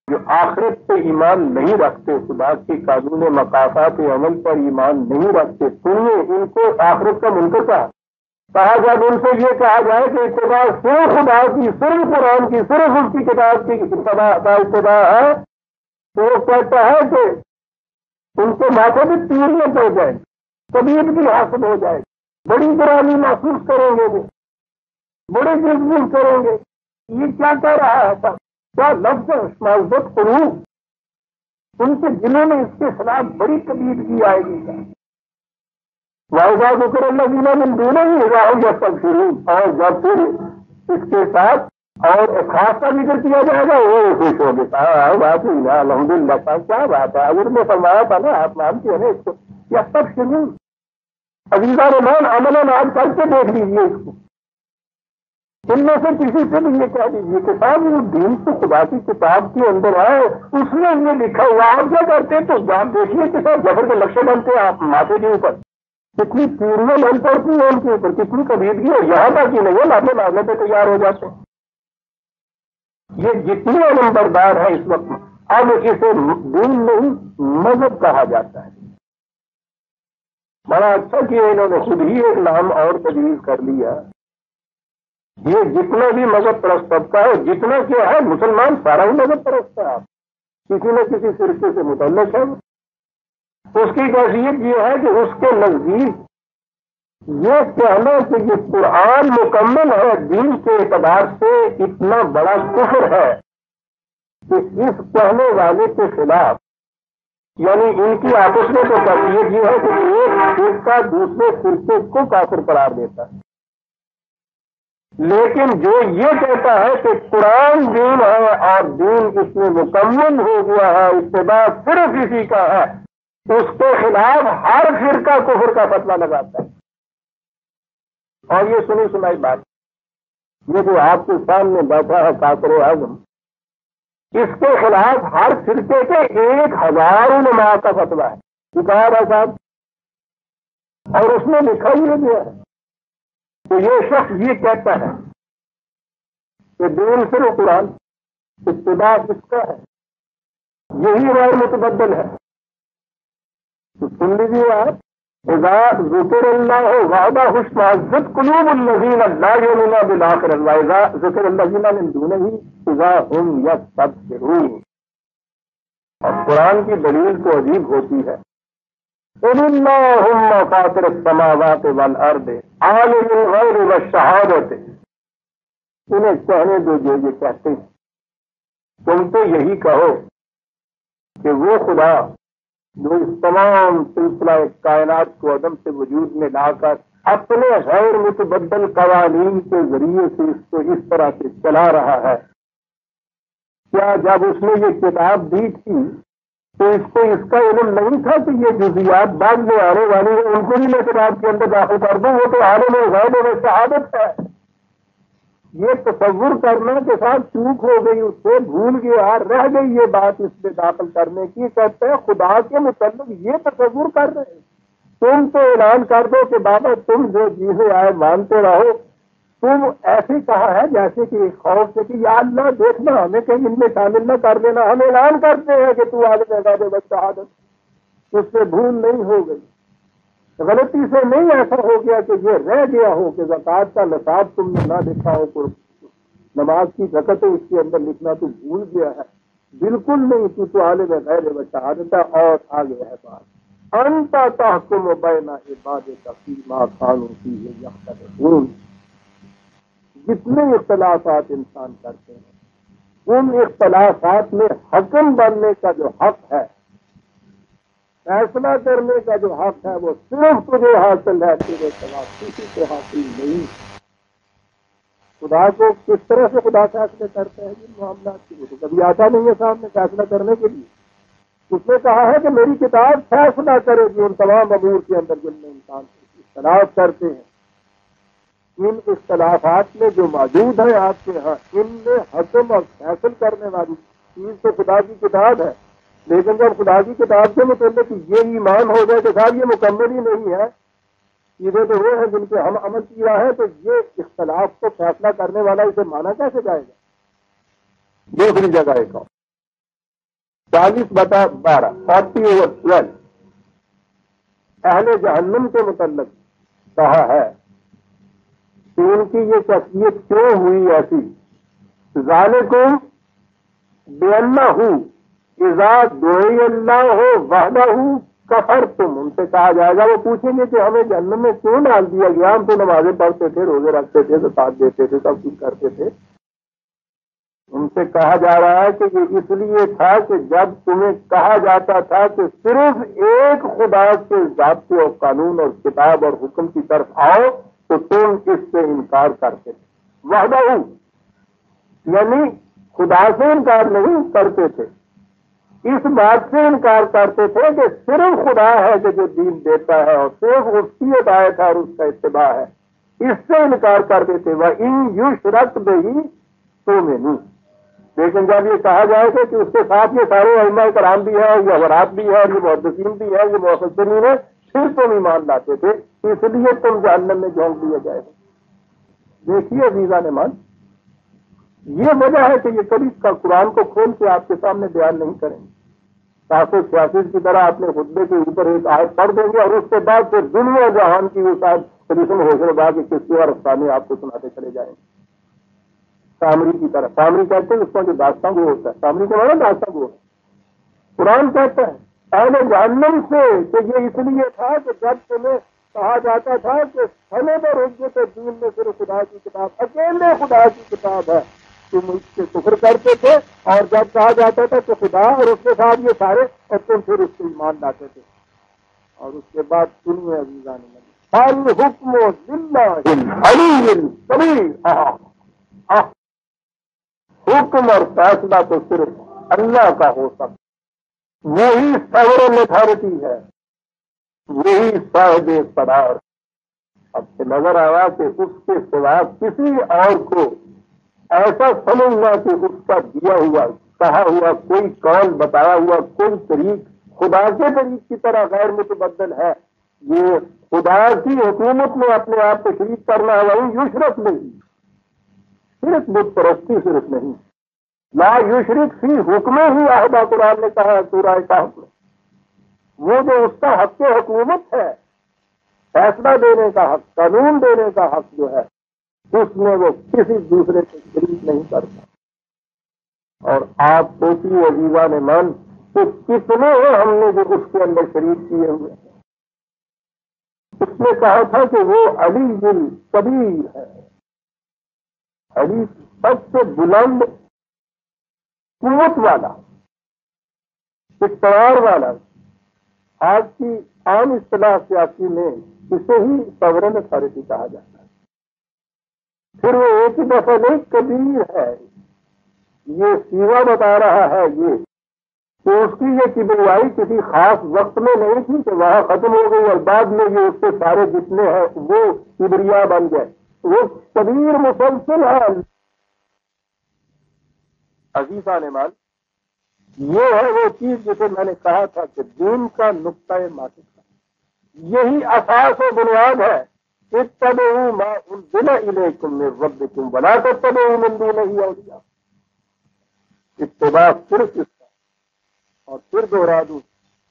جو آخرت پہ ایمان نہیں رکھتے، خدا کی قانون مقاصد عمل پر ایمان نہیں رکھتے، سنیے ان کو آخرت کا منکر کہا جب ان سے یہ کہا جائے کہ اتباع صرف خدا کی، صرف قرآن کی، صرف اس کی کتاب کی اتباع ہے، تو وہ کہتا ہے کہ ان کو ماتھے بھی تیرنے پڑ جائے، طبیعت بھی حاصل ہو جائے، بڑی برانی محسوس کریں گے، وہ بڑے جذبے کریں گے. یہ کیا کہہ رہا ہے؟ کیا لفظ معذت قلوب، ان کے دلوں میں اس کے خلاف بڑی کبیرگی آئے گی. واحدہ ذکر اللہ دینا من دونوں ہی راہل یا تبصرون، اور جب پھر اس کے ساتھ اور خاص کا ذکر کیا جائے گا وہ خوش ہو گیا. بات ہوئی نا الحمد للہ صاحب، کیا بات ہے. اگر میں فرمایا تھا نا آپ مانتے ہیں نا اس کو، یا تبصرون عزیزہ رحمان عمل آج کر کے دیکھ لیجیے اس کو. ان میں سے کسی سے بھی یہ کہہ دیجیے کہ صاحب وہ دین تو خدا کی کتاب کے اندر ہے، اس میں یہ لکھا ہوا، آپ کیا کرتے ہیں تو آپ دیکھیے کہ صاحب جبر کے نقشے بنتے ہیں آپ ماتھے کے اوپر، کتنی پیڑیاں بن پڑتی ہیں ان کے اوپر، کتنی کبیرگی، اور یہاں تک ہی نہیں ہے لانے مارنے پہ تیار ہو جاتے ہیں. یہ جتنے نمبردار ہیں اس وقت، اب اسے دین نہیں مذہب کہا جاتا ہے. بڑا اچھا کیا انہوں نے خود ہی ایک نام اور تجویز کر لیا. یہ جتنا بھی مذہب پرست طبقہ ہے، جتنا کیا ہے مسلمان سارا ہی مذہب پرست ہے. آپ کسی نہ کسی فرقے سے متعلق ہے. اس کی کیفیت یہ ہے کہ اس کے نزدیک یہ کہنا کہ یہ قرآن مکمل ہے دین کے اعتبار سے اتنا بڑا کفر ہے کہ اس کہنے والے کے خلاف یعنی ان کی آپس میں تو کیفیت یہ ہے کہ ایک فرقہ دوسرے فرقے کو کافر قرار دیتا ہے، لیکن جو یہ کہتا ہے کہ قرآن دین ہے اور دین اس میں مکمل ہو گیا ہے، اتباع صرف اسی کا ہے، اس کے خلاف ہر فرقہ کفر کا فتویٰ لگاتا ہے۔ اور یہ سنی سنائی بات، یہ جو آپ کے سامنے بیٹھا ہے کافر اعظم، اس کے خلاف ہر فرقے کے 1000 علماء کا فتویٰ ہے، کہا رہا صاحب، اور اس میں لکھا ہی گیا ہے تو یہ شخص یہ کہتا ہے کہ دین صرف قرآن، اتباع اس کا ہے، یہی غیر متبدل ہے۔ تو سن لیجیے آپ، اذا ذکر اللہ وعدہ اشمئزت قلوب الذین لا یؤمنون بالآخرۃ واذا ذکر الذین من دونہ اذا هم یستبشرون۔ اور قرآن کی دلیل تو عجیب ہوتی ہے، قل اللہم فاطر السماوات والارض عالم الغیب والشہادۃ، انہیں کہنے دو جو یہ کہتے ہیں، تم تو یہی کہو کہ وہ خدا جو اس تمام سلسلہ کائنات کو عدم سے وجود میں لا کر اپنے غیر متبدل قوانین کے ذریعے سے اس کو اس طرح سے چلا رہا ہے، کیا جب اس نے یہ کتاب دی تھی تو اس کو اس کا علم نہیں تھا کہ یہ جزیات بعد میں آنے والی ہیں، ان کو بھی میں کتاب کے اندر داخل کر دوں، وہ تو عالم الغیب و شہادت ہے۔ یہ تصور کرنے کے ساتھ چوک ہو گئی، اس سے بھول گیا، رہ گئی یہ بات اس میں داخل کرنے کی۔ کہتے ہیں خدا کے متعلق یہ تصور کر رہے ہیں، تم تو اعلان کر دو کہ بابا تم جو چیزیں آئے مانتے رہو، تم ایسے کہا ہے جیسے کہ خوف سے کہ یا اللہ دیکھنا ہمیں کہیں ان میں شامل نہ کر دینا، ہم اعلان کرتے ہیں کہ تو عالم غیب و شہادت، اس سے بھول نہیں ہو گئی، غلطی سے نہیں ایسا ہو گیا کہ یہ رہ گیا ہو کہ زکوٰۃ کا نصاب تم نے نہ لکھا ہو، نماز کی رکعتیں اس کے اندر لکھنا تو بھول گیا ہے، بالکل نہیں، تو عالم غیب و شہادت ہے۔ اور آگے ہے بات، انت تحکم بین عبادک فیما کانوا فیہ یختلفون، جتنے اختلافات انسان کرتے ہیں ان اختلافات میں حکم بننے کا جو حق ہے، فیصلہ کرنے کا جو حق ہے، وہ صرف تجھے حاصل ہے، تیرے خلاف کسی کو حاصل نہیں۔ خدا کو کس طرح سے خدا فیصلے کرتے ہیں جن معاملات کی، وہ تو کبھی آتا نہیں ہے سامنے فیصلہ کرنے کے لیے۔ اس نے کہا ہے کہ میری کتاب فیصلہ کرے گی ان تمام امور کے اندر جن میں انسان اختلاف کرتے ہیں۔ ان اختلافات میں جو موجود ہیں آپ کے ہاں، ان میں حکم اور فیصل کرنے والی چیز تو خدا کی کتاب ہے، لیکن جب خدا کی کتاب سے متعلق یہ ایمان ہو جائے کہ صاحب یہ مکمل ہی نہیں ہے، چیزیں تو وہ ہیں جن پہ ہم عمل کیا ہے، تو یہ اختلاف کو فیصلہ کرنے والا اسے مانا کیسے جائے گا؟ دوسری جگہ ایک اور 40/12 40/12 اہل جہنم کے متعلق کہا ہے کہ ان کی یہ کیفیت کیوں ہوئی ایسی، ذالکم بأنہ اذا دعی اللہ وحدہ کفرتم، ان سے کہا جائے گا، وہ پوچھیں گے کہ ہمیں جہنم میں کیوں ڈال دیا گیا، ہم تو نمازیں پڑھتے تھے، روزے رکھتے تھے، زکات دیتے تھے، سب کچھ کرتے تھے۔ ان سے کہا جا رہا ہے کہ یہ اس لیے تھا کہ جب تمہیں کہا جاتا تھا کہ صرف ایک خدا کے ضابطے اور قانون اور کتاب اور حکم کی طرف آؤ تو تم اس سے انکار کرتے تھے۔ وحدہ یعنی خدا سے انکار نہیں کرتے تھے، اس بات سے انکار کرتے تھے کہ صرف خدا ہے کہ جو دین دیتا ہے اور صرف اس کی ہدایت ہے اور اس کا اتباع ہے، اس سے انکار کرتے تھے۔ وَإِن يُشْرَكْ بِهِ تُؤْمِنُوا، لیکن جب یہ کہا جائے گا کہ اس کے ساتھ یہ سارے علماء کرام بھی ہیں، یہ حضرات بھی ہیں، یہ محدثین بھی ہیں، یہ مفسرین ہیں، پھر تم ایمان لاتے تھے، اس لیے تم جہنم میں جھونک دیا جائے گا۔ دیکھیے عزیزان مان، یہ وجہ ہے کہ یہ کبھی قرآن کو کھول کے آپ کے سامنے بیان نہیں کریں گے، 786 کی طرح اپنے خطبے کے اوپر ایک آیت پڑھ دیں گے اور اس کے بعد پھر دنیا جہان کی اس آیت پوزیشن حوصلے بات کے قصے اور افسانے آپ کو سناتے چلے جائیں گے، سامری کی طرح۔ سامری کہتے ہیں اس کو جو داستان گو ہوتا ہے، سامری کے معنی داستان گو ہے۔ قرآن کہتا ہے اہل جہنم سے کہ یہ اس لیے تھا کہ جب تمہیں کہا جاتا تھا کہ سند اور حجت دین میں صرف خدا کی کتاب، اکیلے خدا کی کتاب ہے، تم اس سے کفر کرتے تھے، اور جب کہا جاتا تھا کہ خدا اور اس کے ساتھ یہ سارے، اور تم پھر اس کو ایمان لاتے تھے۔ اور اس کے بعد سنیے عزیزان نبی، الحکم للہ العلی الکبیر، حکم اور فیصلہ تو صرف اللہ کا ہو سکتا، وہی سورن اتھارٹی ہے، وہی صاحب قرار۔ اب سے نظر آیا کہ اس کے سوا کسی اور کو ایسا سمجھنا کہ اس کا دیا ہوا کہا ہوا کوئی قول بتایا ہوا کوئی طریق خدا کے طریق کی طرح غیر متبدل ہے، یہ خدا کی حکومت میں اپنے آپ کو شریک کرنا ہے، وہی یشرک نہیں، صرف بت پرستی صرف نہیں، لا یشرک فی حکم ہی عہدہ قرآن نے کہا ہے سورہ کہف میں، وہ جو اس کا حق حکومت ہے، فیصلہ دینے کا حق، قانون دینے کا حق جو ہے، اس میں وہ کسی دوسرے سے شریک نہیں کرتا۔ اور آپ سوچیے عزیزان من کہ کتنے ہیں ہم نے جو اس کے اندر شریک کیے ہوئے ہیں۔ اس نے کہا تھا کہ وہ علی الکبیر ہے، علی سب سے بلند قوت والا، اقتدار والا۔ آج کی عام اصطلاح سیاسی میں اسے ہی سورن اتھارٹی کہا جاتا ہے۔ پھر وہ ایک ہی دفعہ نہیں کبیر ہے، یہ سیوا بتا رہا ہے یہ کہ اس کی یہ کبریائی کسی خاص وقت میں نہیں تھی کہ وہاں ختم ہو گئی اور بعد میں یہ اس کے سارے جتنے ہیں وہ کبریا بن گئے، وہ کبیر مسلسل ہے۔ عزیزان مال، یہ ہے وہ چیز جسے میں نے کہا تھا کہ دین کا نقطۂ مقصد کا یہی اساس و بنیاد ہے۔ اتبعوا ما انزل الیکم من ربکم ولا تتبعوا من دونہ اولیاء، اتباع صرف اس کا۔ اور پھر دوہرا دوں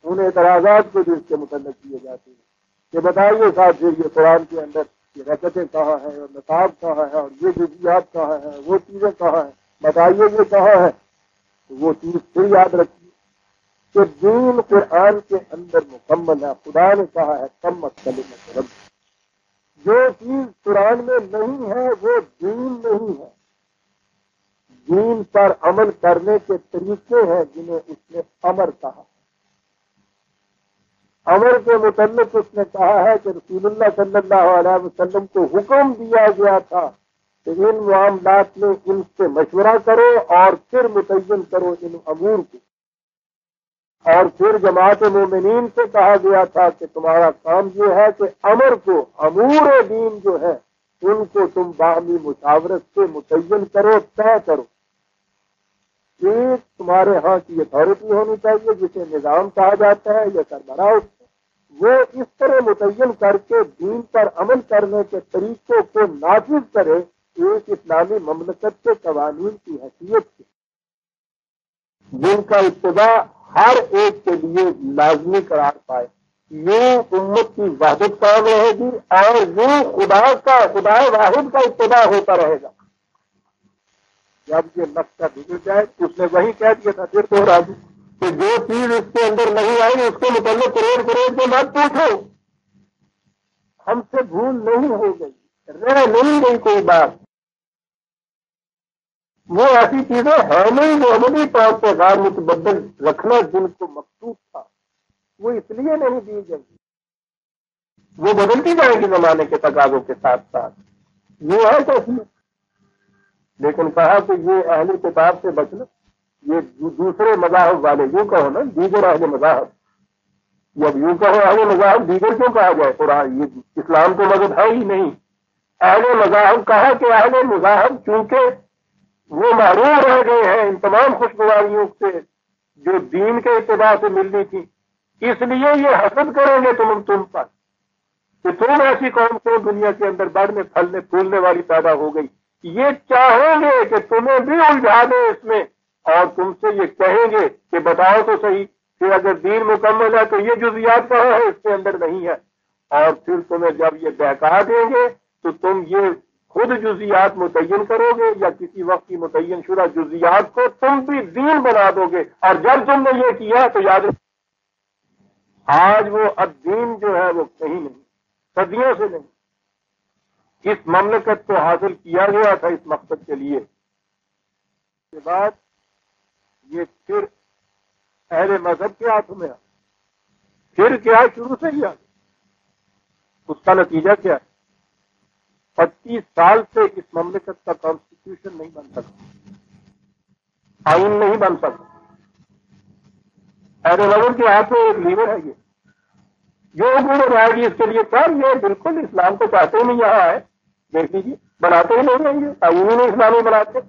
ان اعتراضات کو جو اس کے متعلق کیے جاتے ہیں کہ بتائیے صاحب پھر یہ قرآن کے اندر یہ رکعتیں کہاں ہیں اور نصاب کہاں ہے اور یہ جزیات کہاں ہیں، وہ چیزیں کہاں ہیں، بتائیے یہ کہاں ہے۔ وہ چیز پھر یاد رکھیے کہ دین قرآن کے اندر مکمل ہے۔ خدا نے کہا ہے تمت کلمۃ ربک، جو چیز قرآن میں نہیں ہے وہ دین نہیں ہے۔ دین پر عمل کرنے کے طریقے ہیں جنہیں اس نے امر کہا۔ امر کے متعلق اس نے کہا ہے کہ رسول اللہ صلی اللہ علیہ وسلم کو حکم دیا گیا تھا کہ ان معاملات میں ان سے مشورہ کرو اور پھر متعین کرو ان امور کو۔ اور پھر جماعت مومنین سے کہا گیا تھا کہ تمہارا کام یہ ہے کہ امر کو، امور دین جو ہے ان کو تم باہمی مشاورت سے متعین کرو، طے کرو۔ ایک تمہارے ہاں کی اتھارٹی ہونی چاہیے جسے نظام کہا جاتا ہے یا سربراہ، وہ اس طرح متعین کر کے دین پر عمل کرنے کے طریقوں کو نافذ کرے ایک اسلامی مملکت کے قوانین کی حیثیت سے، جن کا اتباع ہر ایک کے لیے لازمی قرار پائے۔ یوں امت کی وحدت قائم رہے گی اور یوں خدا واحد کا اتباع ہوتا رہے گا۔ جب یہ نقشہ بگڑ جائے، اس نے وہی کہہ دیا تھا، پھر دوہرا دوں کہ جو چیز اس کے اندر نہیں آئی اس کے متعلق کروڑ کے مت پوچھو، ہم سے بھول نہیں ہو گئی، رہ نہیں گئی کوئی بات۔ وہ ایسی چیزیں ہیں نہیں جو عملی طور پہ غیر متبدل رکھنا جن کو مقصود تھا، وہ اس لیے نہیں دی گئی، وہ بدلتی جائیں گی زمانے کے تقاضوں کے ساتھ ساتھ، یہ ہے کیسی۔ لیکن کہا کہ یہ اہل کتاب سے بچنا، یہ دوسرے مذاہب والے، یوں کہو نا دیگر اہل مذاہب، جب یوں کہو اہل مذاہب دیگر کیوں کہا جائے، قرآن یہ اسلام کو مذہب ہے ہی نہیں۔ اہل مذاہب کہا کہ اہل مذاہب چونکہ وہ محروم رہ گئے ہیں ان تمام خوشگواریوں سے جو دین کے اتباع سے ملنی تھی، اس لیے یہ حسد کریں گے تم پر کہ تم ایسی قوم کو دنیا کے اندر بڑھنے پھلنے پھولنے والی پیدا ہو گئی۔ یہ چاہیں گے کہ تمہیں بھی الجھا دیں اس میں، اور تم سے یہ کہیں گے کہ بتاؤ تو صحیح کہ اگر دین مکمل ہے تو یہ جزیات کہاں ہے، اس کے اندر نہیں ہے۔ اور پھر تمہیں جب یہ بہکا دیں گے تو تم یہ خود جزیات متعین کرو گے یا کسی وقت کی متعین شدہ جزیات کو تم بھی دین بنا دو گے۔ اور جب تم نے یہ کیا تو یاد رکھو آج وہ الدین جو ہے وہ کہیں نہیں، صدیوں سے نہیں، اس مملکت کو حاصل کیا گیا تھا اس مقصد کے لیے کے بعد یہ پھر اہل مذہب کے ہاتھوں میں آ پھر کیا شروع سے ہی آ اس کا نتیجہ کیا ہے؟ 25 سال سے اس مملکت کا کانسٹیٹیوشن نہیں بن سکتا، آئین نہیں بن سکتا۔ اہل مذہب کے ہاتھ میں ایک لیور ہے، یہ جو حکومت آئے گی اس کے لیے سر یہ بالکل اسلام کو چاہتے ہی نہیں یہاں آئے، دیکھ لیجیے بناتے ہی نہیں رہیں گے، آئین ہی نہیں اسلامی بناتے،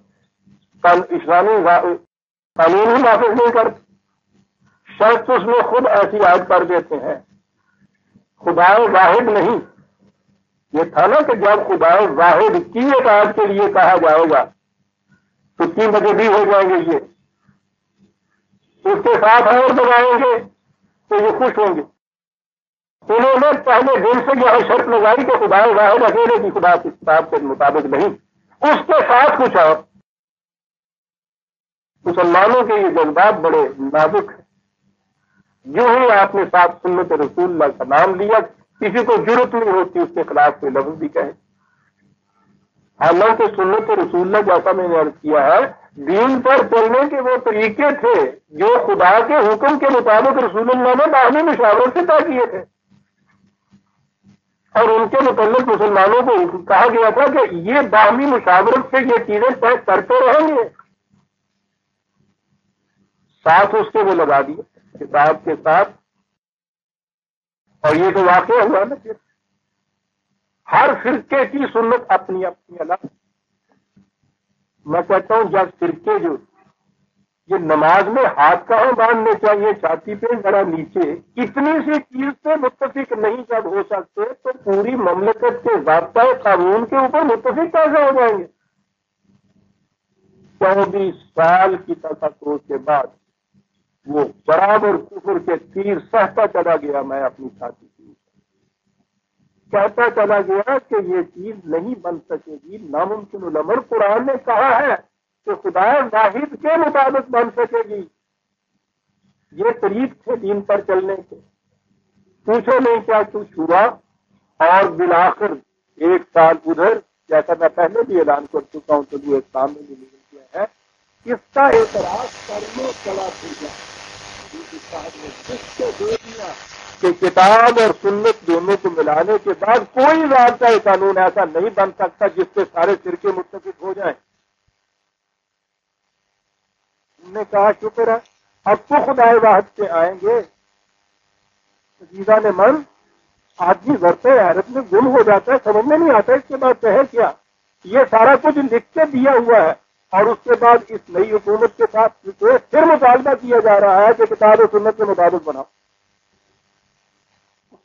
اسلامی قانون ہی نافذ نہیں کرتے، شرط اس میں خود ایسی عائد کر دیتے ہیں خدا واحد نہیں۔ یہ تھا نا کہ جب خدا واحد کی اطاعت کے لیے کہا جائے گا تو 3 بجے بھی ہو جائیں گے، یہ اس کے ساتھ اور بجائیں گے تو یہ خوش ہوں گے۔ انہوں نے پہلے دن سے یہ شرط لگائی کہ خدا واحد اکیلے کی خدا کی کتاب کے مطابق نہیں، اس کے ساتھ کچھ اور۔ مسلمانوں کے یہ جذبات بڑے نازک ہیں، جو ہی آپ نے ساتھ سنت رسول اللہ کا نام لیا کسی کو جرت نہیں ہوتی اس کے خلاف کوئی لفظ بھی کہے۔ حالانکہ سنت رسول اللہ جیسا میں نے عرض کیا ہے دین پر چلنے کے وہ طریقے تھے جو خدا کے حکم کے مطابق رسول اللہ نے باہمی مشاورت سے طے کیے تھے، اور ان کے متعلق مسلمانوں کو کہا گیا تھا کہ یہ باہمی مشاورت سے یہ چیزیں طے کرتے رہیں گے، ساتھ اس کے وہ لگا دیے کتاب کے ساتھ۔ اور یہ تو واقعہ ہوا نا پھر ہر فرقے کی سنت اپنی اپنی الگ۔ میں کہتا ہوں جب فرقے جو یہ نماز میں ہاتھ کہاں باندھنے چاہیے چھاتی پہ ذرا نیچے، اتنی سی چیز سے متفق نہیں جب ہو سکتے تو پوری مملکت کے ضابطۂ قانون کے اوپر متفق کیسے ہو جائیں گے؟ 24 سال کی تفکر کے بعد وہ برابر کفر کے تیر سہتا چلا گیا، میں اپنی چھاتی کی کہتا چلا گیا کہ یہ چیز نہیں بن سکے گی، ناممکن الامر۔ قرآن نے کہا ہے کہ خدا واحد کے مطابق بن سکے گی۔ یہ طریق تھے دین پر چلنے کے، پوچھو نہیں کیا کچھ ہوا، اور بالآخر 1 سال ادھر، جیسا میں پہلے بھی اعلان کر چکا ہوں طلوع اسلام میں بھی نکل گیا ہے، اس کا اعتراض کرنے چلا پھر گیا کہ کتاب اور سنت دونوں کو ملانے کے بعد کوئی ضابطۂ قانون ایسا نہیں بن سکتا جس سے سارے فرقے متفق ہو جائیں۔ ہم نے کہا شکر ہے اب تو خدا واحد سے آئیں گے۔ عزیزان نے من آدمی ورتے حیرت میں گم ہو جاتا ہے، سمجھ میں نہیں آتا اس کے بعد ہے کیا۔ یہ سارا کچھ لکھ کے دیا ہوا ہے اور اس کے بعد اس نئی حکومت کے ساتھ پھر مطالبہ کیا جا رہا ہے کہ کتاب و سنت کے مطابق بناؤ۔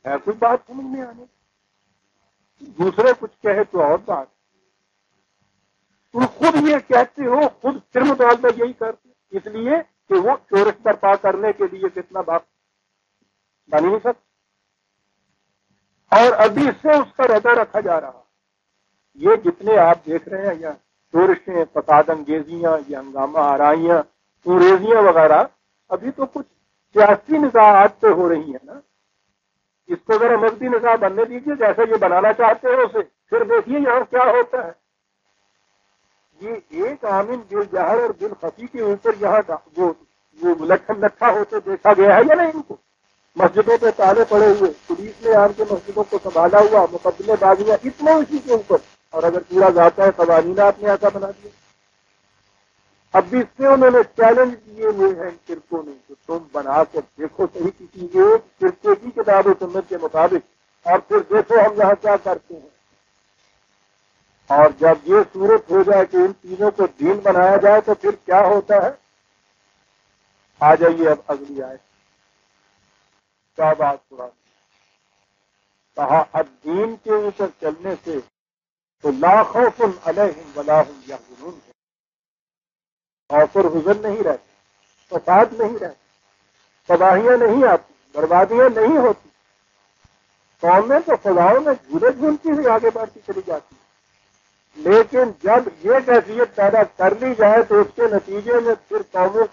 ہے کوئی بات سمجھ میں آنے، دوسرے کچھ کہے تو اور بات، تم خود یہ کہتے ہو خود پھر مطالبہ یہی کرتے، اس لیے کہ وہ شورش برپا کرنے کے لیے کتنا باپ بن نہیں سکتا، اور ابھی اس سے اس کا ردہ رکھا جا رہا۔ یہ جتنے آپ دیکھ رہے ہیں یہاں شورشیں، فساد انگیزیاں، یہ ہنگامہ آرائیاں، انگریزیاں وغیرہ، ابھی تو کچھ سیاسی نزاعات پہ ہو رہی ہیں نا۔ اس کو ذرا مذہبی نظام بننے دیجیے جیسا یہ بنانا چاہتے ہیں اسے، پھر دیکھیے یہاں کیا ہوتا ہے۔ یہ ایک آمن بالجہر اور بالخفی کے اوپر یہاں وہ لکھن لکھا ہوتے دیکھا گیا ہے یا نہیں؟ ان کو مسجدوں پہ تالے پڑے ہوئے، پولیس نے آن کے مسجدوں کو سنبھالا ہوا، مقدمے بازیاں اتنے اسی کے اوپر، اور اگر پورا ذاتہ ہے قوانین آپ نے ایسا بنا دیا۔ اب بھی اس سے انہوں نے چیلنج کیے ہوئے ہیں ان فرقوں نے کہ تم بنا کر دیکھو صحیح کسی ایک فرقے کی کتاب و سنت کے مطابق، اور پھر دیکھو ہم یہاں کیا کرتے ہیں۔ اور جب یہ صورت ہو جائے کہ ان چیزوں کو دین بنایا جائے تو پھر کیا ہوتا ہے؟ آ جائیے اب اگلی آیت، کیا بات قرآن کہا اب دین کے اوپر چلنے سے تو لا خوف علیہم ولا هم یحزنون، خوف اور حزن نہیں رہتے، فساد نہیں رہتے، تباہیاں نہیں آتی، بربادیاں نہیں ہوتی، قومیں تو فضاؤں میں جھولے جھولتی ہوئی آگے بڑھتی چلی جاتی ہے۔ لیکن جب یہ کیفیت پیدا کر لی جائے تو اس کے نتیجے میں پھر قوموں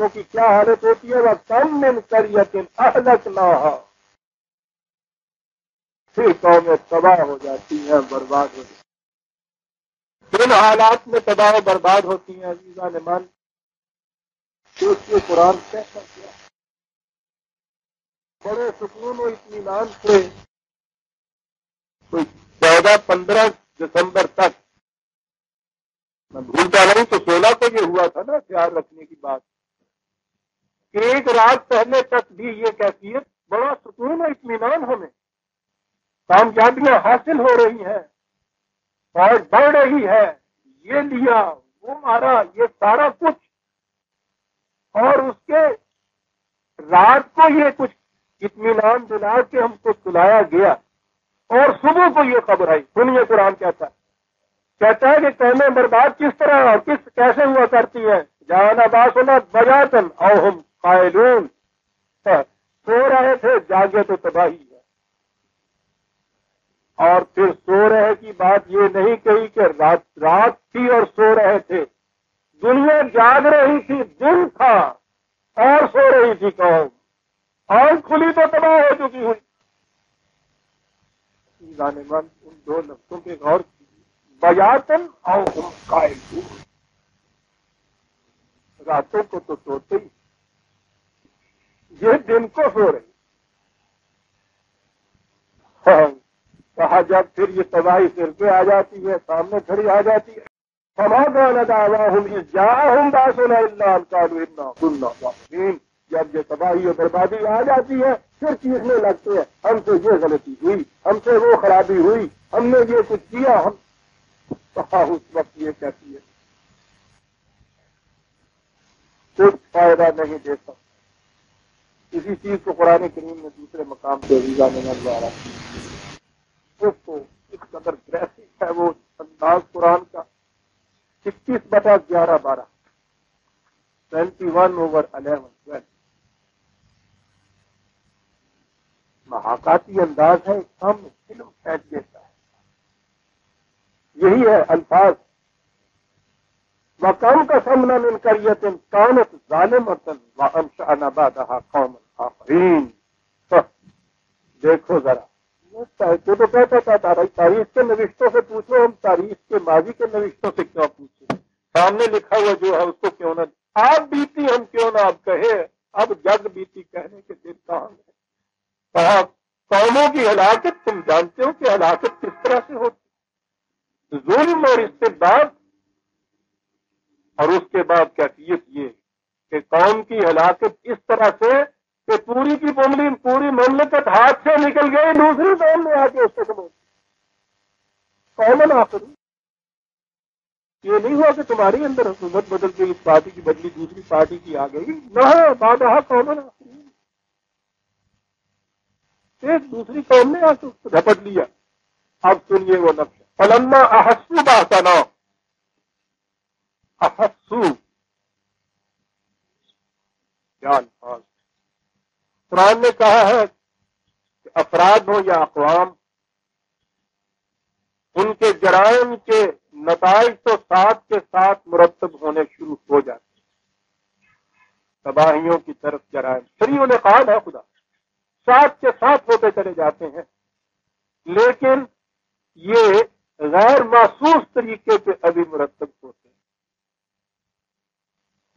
کی کیا حالت ہوتی ہے؟ وَكَمْ مِنْ قَرْيَةٍ أَهْلَكْنَاهَا، پھر قومیں تباہ ہو جاتی ہیں، برباد ہو جاتی ہیں۔ ان حالات میں تباہ و برباد ہوتی ہیں عزیزان مان، تو اس کے قرآن کیسا کیا بڑے سکون و اطمینان سے کوئی 14-15 دسمبر تک، میں بھولتا نہیں تو 16 کو یہ ہوا تھا نا خیال رکھنے کی بات، کہ ایک رات پہلے تک بھی یہ کیفیت، بڑا سکون و اطمینان ہمیں، کامیابیاں حاصل ہو رہی ہیں اور بڑھ رہی ہے، یہ لیا وہ مارا، یہ سارا کچھ، اور اس کے رات کو یہ کچھ اطمینان دلا کے ہم کو سلایا گیا، اور صبح کو یہ خبر آئی۔ سنیے قرآن کہتا ہے کہ قومیں برباد کس طرح اور کیسے ہوا کرتی ہیں، جانا باسنا بجاتن او ہم قائلون، سو رہے تھے جاگے تو تباہی ہے، اور پھر سو رہے کی بات یہ نہیں کہی کہ رات تھی اور سو رہے تھے، دنیا جاگ رہی تھی، دن تھا اور سو رہی تھی قوم، آنکھ کھلی تو تباہ ہو چکی ہوئی۔ ظالمان ان دو لفظوں کے غور بیاتن اور ہم قائلون، راتوں کو تو سوتے ہی، یہ دن کو سو رہی۔ کہا جب پھر یہ تباہی سر پہ آ جاتی ہے، سامنے کھڑی آ جاتی ہے، فما كان دعواهم إذ جاءهم بأسنا إلا أن قالوا إنا كنا ظالمين، جب یہ تباہی اور بربادی آ جاتی ہے پھر چیخنے لگتے ہیں، ہم سے یہ غلطی ہوئی، ہم سے وہ خرابی ہوئی، ہم نے یہ کچھ کیا، ہم کہا اس وقت یہ کہتی ہے کچھ فائدہ نہیں دے سکتا۔ اسی چیز کو قرآن کریم میں دوسرے مقام پہ عزیزہ نے نظر اس کو اس قدر گریفک ہے وہ انداز قرآن کا، 21/11-12 21/11 محاکاتی انداز ہے، ہم فلم کھینچ دیتا ہے۔ یہی ہے الفاظ، وَكَمْ قَسَمْنَا مِنْ قَرْيَةٍ كَانَتْ ظَالِمَةً وَأَنشَأْنَا بَعْدَهَا قَوْمًا آخَرِينَ۔ دیکھو ذرا، تو کہتا تھا تاریخ کے نوشتوں سے پوچھو، ہم تاریخ کے ماضی کے نوشتوں سے کیوں پوچھیں؟ سامنے لکھا ہوا جو ہے اس کو کیوں نہ آپ بیتی ہم کیوں نہ آپ کہے، اب جگ بیتی کہنے کے دن کہاں ہے؟ کہا قوموں کی ہلاکت تم جانتے ہو کہ ہلاکت کس طرح سے ہوتی، ظلم اور استبداد، اور اس کے بعد کیفیت یہ کہ قوم کی ہلاکت اس طرح سے کہ پوری کی پوری مملکت ہاتھ سے نکل گئی، دوسری قوم میں آ کے اس کو سمجھ قومن آخر۔ یہ نہیں ہوا کہ تمہاری اندر حکومت بدل گئی، اس پارٹی کی بدلی دوسری پارٹی کی آ گئی، نہ بادہ قومن آخر، ایک دوسری قوم نے آ کے اس کو جھپٹ لیا۔ اب سنیے وہ نقش، فلما احسوا باسنا، احسوا کیا الفاظ، قرآن نے کہا ہے کہ افراد ہو یا اقوام، ان کے جرائم کے نتائج تو ساتھ کے ساتھ مرتب ہونے شروع ہو جاتے ہیں، تباہیوں کی طرف جرائم سریع العقاب ہے خدا، ساتھ کے ساتھ ہوتے چلے جاتے ہیں، لیکن یہ غیر محسوس طریقے پہ ابھی مرتب ہوتے ہیں۔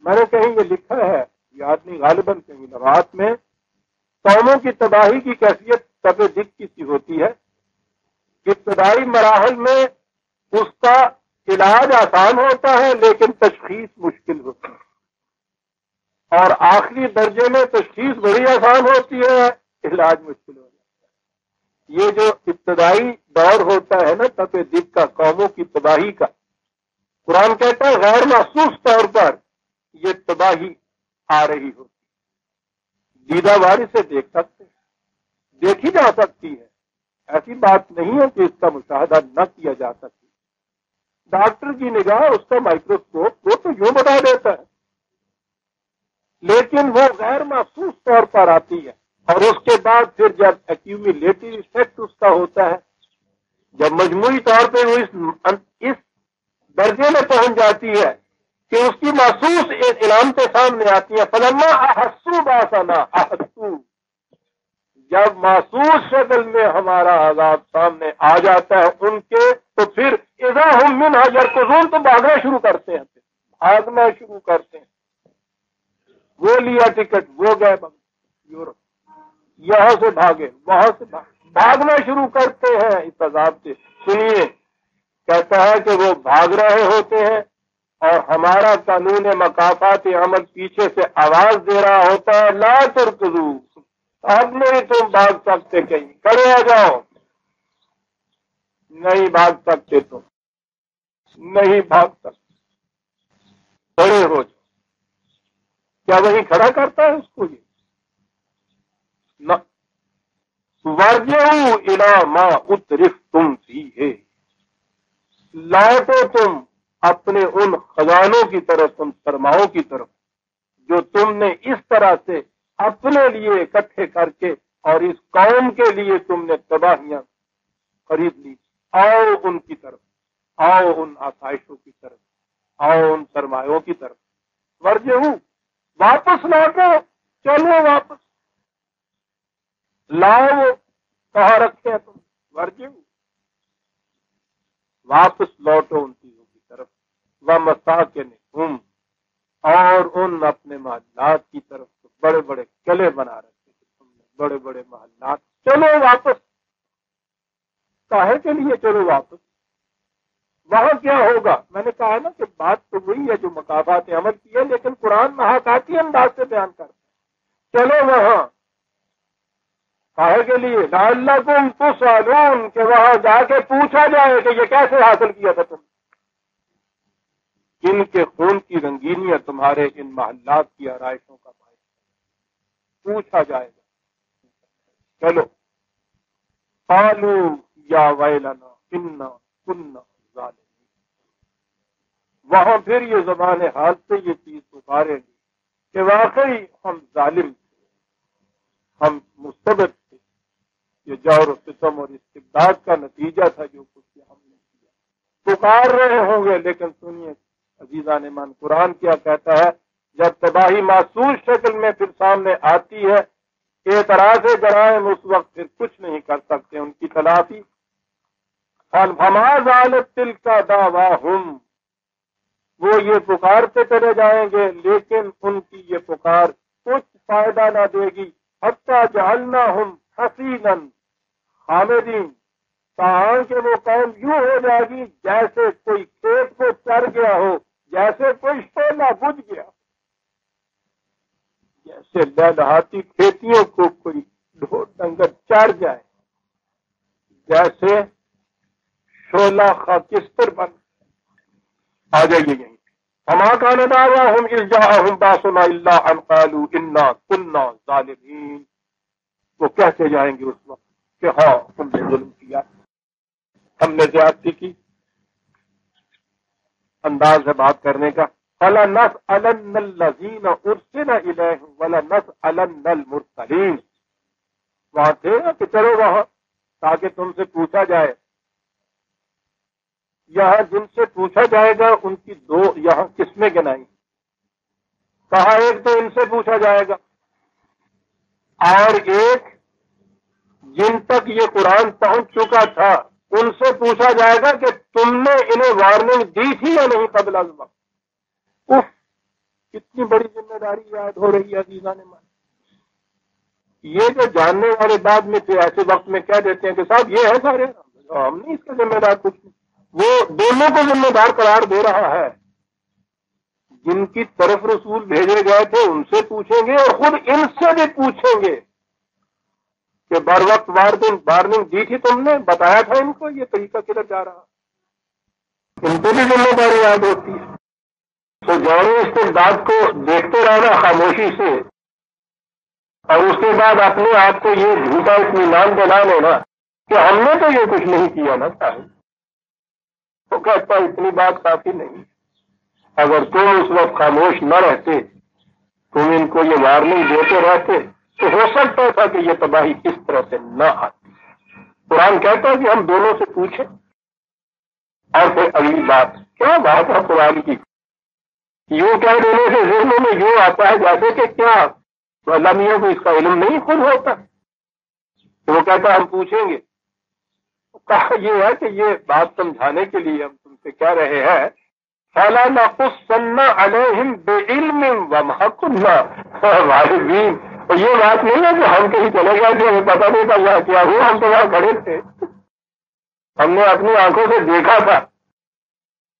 میں نے کہیں یہ لکھا ہے، یہ آدمی غالباً کہیں لغات میں، قوموں کی تباہی کی کیفیت تب دکھ کی سی ہوتی ہے، ابتدائی مراحل میں اس کا علاج آسان ہوتا ہے لیکن تشخیص مشکل ہوتی ہے، اور آخری درجے میں تشخیص بڑی آسان ہوتی ہے، علاج مشکل ہو جاتا ہے۔ یہ جو ابتدائی دور ہوتا ہے نا تب دکھ کا، قوموں کی تباہی کا، قرآن کہتا ہے غیر محسوس طور پر یہ تباہی آ رہی ہوتی، دیدہ واری سے دیکھ سکتے، دیکھی جا سکتی ہے، ایسی بات نہیں ہے کہ اس کا مشاہدہ نہ کیا جا سکے۔ ڈاکٹر کی نگاہ، اس کا مائکروسکوپ، وہ تو یوں بتا دیتا ہے، لیکن وہ غیر محسوس طور پر آتی ہے، اور اس کے بعد پھر جب ایکیومولیٹو ایفیکٹ اس کا ہوتا ہے، جب مجموعی طور پہ وہ اس درجے میں پہنچ جاتی ہے کہ اس کی محسوس علامتیں سامنے آتی ہیں، فلما احسوا باسنا، احسوا، جب محسوس شکل میں ہمارا عذاب سامنے آ جاتا ہے ان کے تو پھر اذا ہم منہا یرکضون تو بھاگنا شروع کرتے ہیں وہ لیا ٹکٹ، وہ گئے یورپ، یہاں سے بھاگے، وہاں سے بھاگنا شروع کرتے ہیں اس عذاب سے۔ سنیے، کہتا ہے کہ وہ بھاگ رہے ہوتے ہیں اور ہمارا قانون مکافات عمل پیچھے سے آواز دے رہا ہوتا ہے، لا ترکضو، اب نہیں تم بھاگ سکتے، کہیں کھڑے آ جاؤ، نہیں بھاگ سکتے، تم نہیں بھاگ سکتے، کھڑے ہو جاؤ۔ کیا وہی کھڑا کرتا ہے اس کو؟ یہ نہ، وارجعوا الی ما اترفتم فیہ، لوٹو تم اپنے ان خزانوں کی طرف، ان سرماؤں کی طرف جو تم نے اس طرح سے اپنے لیے اکٹھے کر کے اور اس قوم کے لیے تم نے تباہیاں خرید لی۔ آؤ ان کی طرف، آؤ ان آسائشوں کی طرف، آؤ ان سرمایوں کی طرف، ورجعوا، واپس لوٹو، چلو واپس، لاؤ کہاں رکھے ہیں تم، ورجعوا، واپس لوٹو ان چیزوں کی طرف، ومساکنہم، اور ان اپنے محلات کی طرف، بڑے بڑے قلعے بنا رکھے تھے تم نے، بڑے بڑے محلات، چلو واپس۔ کاہے کے لیے چلو واپس؟ وہاں کیا ہوگا؟ میں نے کہا نا کہ بات تو وہی ہے جو مقافات عمل کی ہے، لیکن قرآن محاکاتی انداز سے بیان کرتا ہے۔ چلو وہاں، کاہے کے لیے؟ لعلکم تسألون، کہ وہاں جا کے پوچھا جائے کہ یہ کیسے حاصل کیا تھا تم، جن کے خون کی رنگینیاں تمہارے ان محلات کی آرائشوں کا باعث ہے، پوچھا جائے گا۔ چلو، قالوا یا ویلنا انا کنا ظالمین، وہاں پھر یہ زبان حال سے یہ چیز پکارے گی کہ واقعی ہم ظالم تھے، ہم مستبد تھے، یہ جور و ستم اور استبداد کا نتیجہ تھا جو کچھ ہم نے کیا۔ پکار رہے ہوں گے، لیکن سنیے عزیزان ایمان، قرآن کیا کہتا ہے؟ جب تباہی محسوس شکل میں پھر سامنے آتی ہے، اعتراض جرائم اس وقت پھر کچھ نہیں کر سکتے ان کی تلافی۔ فما زالت تلک دعواہم، وہ یہ پکارتے چلے جائیں گے، لیکن ان کی یہ پکار کچھ فائدہ نہ دے گی۔ حتی جعلناہم حصیدا خامدین، تاہاں کہ وہ قوم یوں ہو جائے گی جیسے کوئی کھیت کو چر گیا ہو، جیسے کوئی شعلہ بجھ گیا، جیسے لہلہاتی کھیتیوں کو کوئی ڈھور ڈنگر چر جائے، جیسے شعلہ خاکستر بن۔ آ جائیے یہیں، فما کان دعواہم اذ جاءہم باسنا الا ان قالوا انا کنا ظالمین، وہ کہتے جائیں گے اس وقت کہ ہاں ہم نے ظلم کیا، ہم نے زیادتی کی۔ انداز ہے بات کرنے کا، فَلَنَسْأَلَنَّ الَّذِينَ أُرْسِلَ إِلَيْهِمْ وَلَنَسْأَلَنَّ الْمُرْسَلِينَ، وہاں تھے نا کہ چلو وہاں تاکہ تم سے پوچھا جائے۔ یہاں جن سے پوچھا جائے گا ان کی دو یہاں قسمیں گنائی، کہا ایک تو ان سے پوچھا جائے گا، اور ایک جن تک یہ قرآن پہنچ چکا تھا ان سے پوچھا جائے گا کہ تم نے انہیں وارننگ دی تھی یا نہیں قبل از وقت۔ اف، کتنی بڑی ذمہ داری یاد ہو رہی ہے عزیزان مان۔ یہ جو جاننے والے بعد میں تھے ایسے وقت میں کہہ دیتے ہیں کہ صاحب یہ ہے سارے، ہم نہیں اس کا ذمہ دار کچھ نہیں۔ وہ دونوں کو ذمہ دار قرار دے رہا ہے، جن کی طرف رسول بھیجے گئے تھے ان سے پوچھیں گے اور خود ان سے بھی پوچھیں گے کہ بر وقت وارننگ دی تھی تم نے، بتایا تھا ان کو یہ طریقہ کدھر جا رہا، ان کو بھی ذمہ داری یاد ہوتی ہے۔ تو جوڑے استبداد کو دیکھتے رہنا خاموشی سے، اور اس کے بعد اپنے آپ کو یہ جھوٹا اطمینان دلا لینا کہ ہم نے تو یہ کچھ نہیں کیا نا صاحب، تو کہتا اتنی بات کافی نہیں۔ اگر تم اس وقت خاموش نہ رہتے، تم ان کو یہ وارننگ دیتے رہتے، تو ہو سکتا تھا کہ یہ تباہی اس طرح سے نہ آتی۔ قرآن کہتا ہے کہ ہم دونوں سے پوچھیں۔ اور پھر اگلی بات، کیا بات ہے قرآن کی، یوں کہہ دینے سے ذہنوں میں یوں آتا ہے جیسے کہ کیا اللہ میاں کو اس کا علم نہیں خود ہوتا، تو وہ کہتا ہے ہم پوچھیں گے۔ کہا یہ ہے کہ یہ بات سمجھانے کے لیے ہم تم سے کہہ رہے ہیں فَلَا نَقُصَّنَّ عَلَيْهِمْ بِعِلْمٍ وَمَا كُنَّا غَائِبِينَ۔ تو یہ بات نہیں ہے کہ ہم کہیں چلے گئے تھے، ہمیں پتہ نہیں تھا یہاں کیا ہوا، ہم تو وہاں کھڑے تھے، ہم نے اپنی آنکھوں سے دیکھا تھا،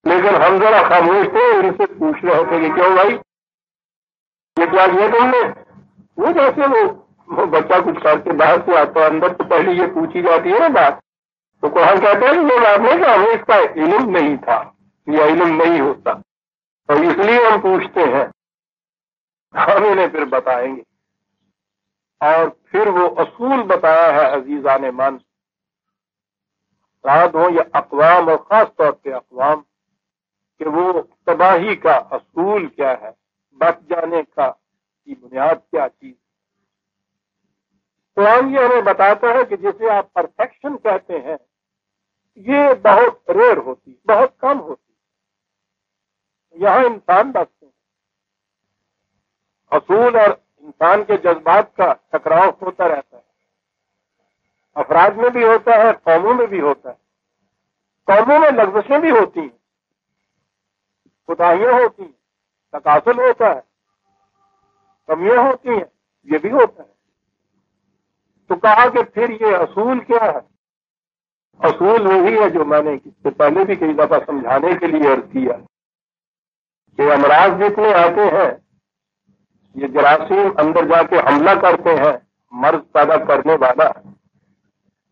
لیکن ہم ذرا خاموش تھے، ان سے پوچھ رہے تھے کہ کیوں بھائی یہ کیا کیا تم نے؟ وہ جیسے وہ بچہ کچھ کر کے باہر سے آتا ہے اندر تو پہلے یہ پوچھی جاتی ہے نا بات، تو قرآن کہتے ہیں کہ یہ بات نہیں کہ ہمیں اس کا علم نہیں تھا یا علم نہیں ہوتا، اور اس لیے ہم پوچھتے ہیں، ہم انہیں پھر بتائیں گے۔ اور پھر وہ اصول بتایا ہے عزیزان من، رات ہوں یا اقوام اور خاص طور پہ اقوام، کہ وہ تباہی کا اصول کیا ہے، بچ جانے کا کی بنیاد کیا چیز۔ قرآن یہ ہمیں بتاتا ہے کہ جسے آپ پرفیکشن کہتے ہیں یہ بہت ریئر ہوتی، بہت کم ہوتی، یہاں انسان بچتے ہیں، اصول اور انسان کے جذبات کا ٹکراؤ ہوتا رہتا ہے، افراد میں بھی ہوتا ہے، قوموں میں بھی ہوتا ہے، قوموں میں لغزشیں بھی ہوتی ہیں، کوتاہیاں ہوتی ہیں، تکاسل ہوتا ہے، کمیاں ہوتی ہیں، یہ بھی ہوتا ہے۔ تو کہا کہ پھر یہ اصول کیا ہے؟ اصول وہی ہے جو میں نے اس سے پہلے بھی کئی دفعہ سمجھانے کے لیے عرض کیا کہ امراض جتنے آتے ہیں یہ جراثیم اندر جا کے حملہ کرتے ہیں، مرض پیدا کرنے والا۔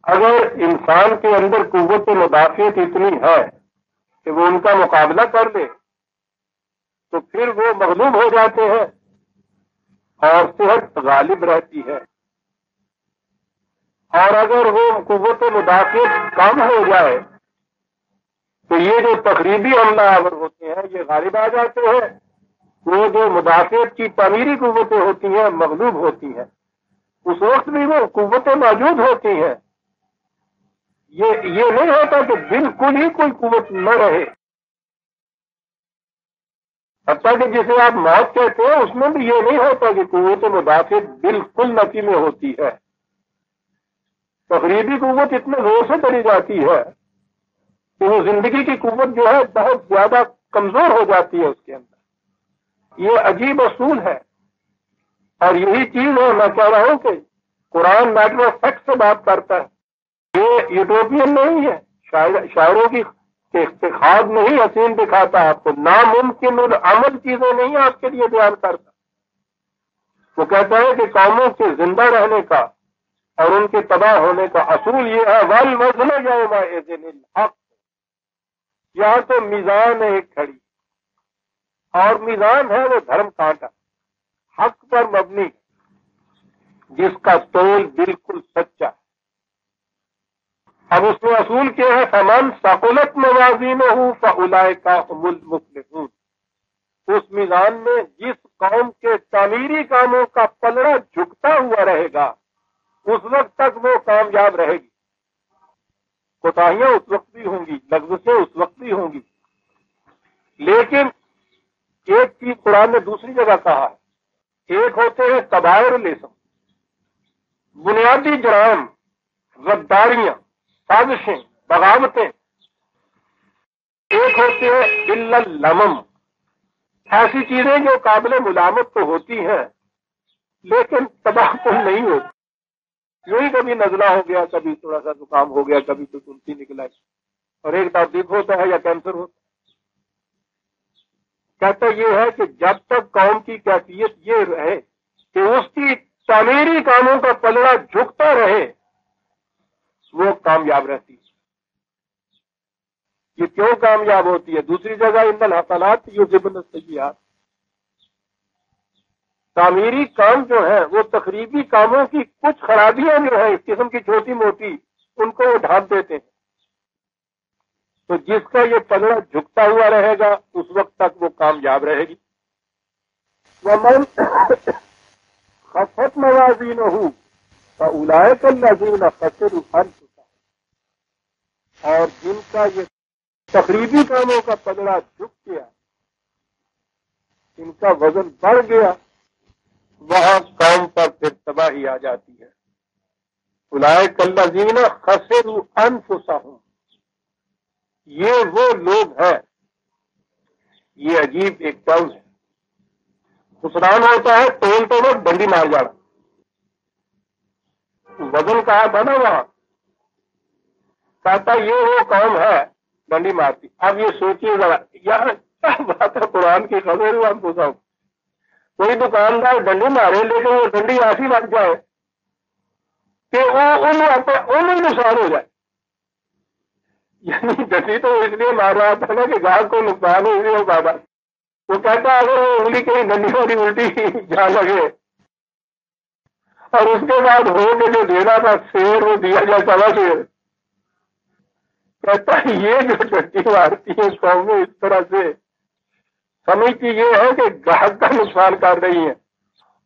اگر انسان کے اندر قوت مدافعت اتنی ہے کہ وہ ان کا مقابلہ کر لے تو پھر وہ مغلوب ہو جاتے ہیں اور صحت غالب رہتی ہے، اور اگر وہ قوت مدافعت کم ہو جائے تو یہ جو تقریبی حملہ آور ہوتے ہیں یہ غالب آ جاتے ہیں، وہ جو مدافعت کی تعمیری قوتیں ہوتی ہیں مغلوب ہوتی ہیں، اس وقت بھی وہ قوتیں موجود ہوتی ہیں۔ یہ نہیں ہوتا کہ بالکل ہی کوئی قوت نہ رہے، حتیٰ کہ جسے آپ موت کہتے ہیں اس میں بھی یہ نہیں ہوتا کہ قوت مدافعت بالکل نفی میں ہوتی ہے، تقریبی قوت اتنے زور سے چلی جاتی ہے کہ وہ زندگی کی قوت جو ہے بہت زیادہ کمزور ہو جاتی ہے اس کے اندر۔ یہ عجیب اصول ہے، اور یہی چیز ہے میں کہہ رہا ہوں کہ قرآن میٹر آف فیکٹ سے بات کرتا ہے، یہ یوٹوپین نہیں ہے، شاعروں کی اختخاب نہیں حسین دکھاتا آپ کو، ناممکن العمل چیزیں نہیں آپ کے لیے بیان کرتا۔ وہ کہتا ہے کہ قوموں کے زندہ رہنے کا اور ان کے تباہ ہونے کا اصول یہ ہے وَالْوَزْنُ يَوْمَئِذٍ الْحَقُّ، یہاں تو میزان ہے ایک کھڑی، اور میزان ہے وہ دھرم کانٹا، حق پر مبنی، جس کا تول بالکل سچا ہے۔ اب اس میں اصول کیا ہے؟ فَمَنْ ثَقُلَتْ مَوَازِينُهُ فَأُولَئِكَ هُمُ الْمُفْلِحُونَ، اس میزان میں جس قوم کے تعمیری کاموں کا پلڑا جھکتا ہوا رہے گا اس وقت تک وہ کامیاب رہے گی۔ کوتاہیاں اس وقت بھی ہوں گی، لغزشیں اس وقت بھی ہوں گی، لیکن ایک چیز قرآن نے دوسری جگہ کہا ہے، ایک ہوتے ہیں کبائر الاسم، بنیادی جرائم، غداریاں، سازشیں، بغاوتیں، ایک ہوتے ہیں الا اللمم، ایسی چیزیں جو قابل ملامت تو ہوتی ہیں لیکن تباہ کن نہیں ہوتی، یوں ہی کبھی نزلہ ہو گیا، کبھی تھوڑا سا زکام ہو گیا، کبھی تو الٹی نکل آئی، اور ایک تحقیق ہوتا ہے یا کینسر ہوتا ہے۔ کہتا یہ ہے کہ جب تک قوم کی کیفیت یہ رہے کہ اس کی تعمیری کاموں کا پلڑا جھکتا رہے وہ کامیاب رہتی ہے۔ یہ کیوں کامیاب ہوتی ہے؟ دوسری جگہ ان الحسنات یذہبن السیئات، تعمیری کام جو ہیں وہ تقریبی کاموں کی کچھ خرابیاں جو ہیں اس قسم کی چھوٹی موٹی ان کو وہ ڈھانپ دیتے ہیں، تو جس کا یہ پلڑا جھکتا ہوا رہے گا اس وقت تک وہ کامیاب رہے گی۔ وَمَنْ خَفَّتْ مَوَازِينُهُ فَأُولَئِكَ الَّذِينَ خَسِرُوا أَنفُسَهُمْ، اور جن کا یہ تقریبی کاموں کا پلڑا جھک گیا، ان کا وزن بڑھ گیا، وہاں قوم پر پھر تباہی آ جاتی ہے۔ اولئک الذین خسروا انفسہم، یہ وہ لوگ ہیں. یہ عجیب ایک طرز ہے. خسران ہوتا ہے تول توڑو ڈنڈی مار جانا. وزن کہا تھا نا وہاں، کہتا یہ وہ قوم ہے ڈنڈی مارتی. اب یہ سوچیے ذرا یار کیا بات ہے قرآن کی خبر ہوا پوچھا. کوئی دکاندار ڈنڈی مارے لیکن وہ ڈنڈی ایسی لگ جائے کہ وہ نقصان ہو جائے. یعنی ڈنڈی تو اس لیے مار رہا تھا نا کہ گاہک کو نقصان ہو اس لیے زیادہ. وہ کہتا اگر وہ انگلی کہیں ڈنڈی والی الٹی جا لگے اور اس کے بعد ہو کے جو دینا تھا شیر وہ دیا جائے سوا شیر. کہتا ہے یہ جو ڈنڈی مارتی ہے قومیں اس طرح سے سمجھتی یہ ہے کہ گاہک کا نقصان کر رہی ہے.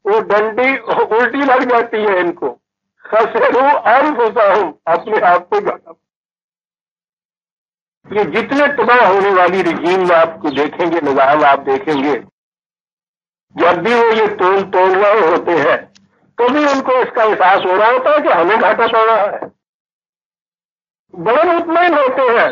وہ ڈنڈی الٹی لگ جاتی ہے ان کو. خسروا انفسہم، اپنے آپ کو گھاٹا. یہ جتنے تباہ ہونے والی رجیم میں آپ کو دیکھیں گے، نظام آپ دیکھیں گے، جب بھی وہ یہ توڑ رہے ہوتے ہیں تو بھی ان کو اس کا احساس ہو رہا ہوتا ہے کہ ہمیں گھاٹا پڑ رہا ہے. بڑے مطمئن ہوتے ہیں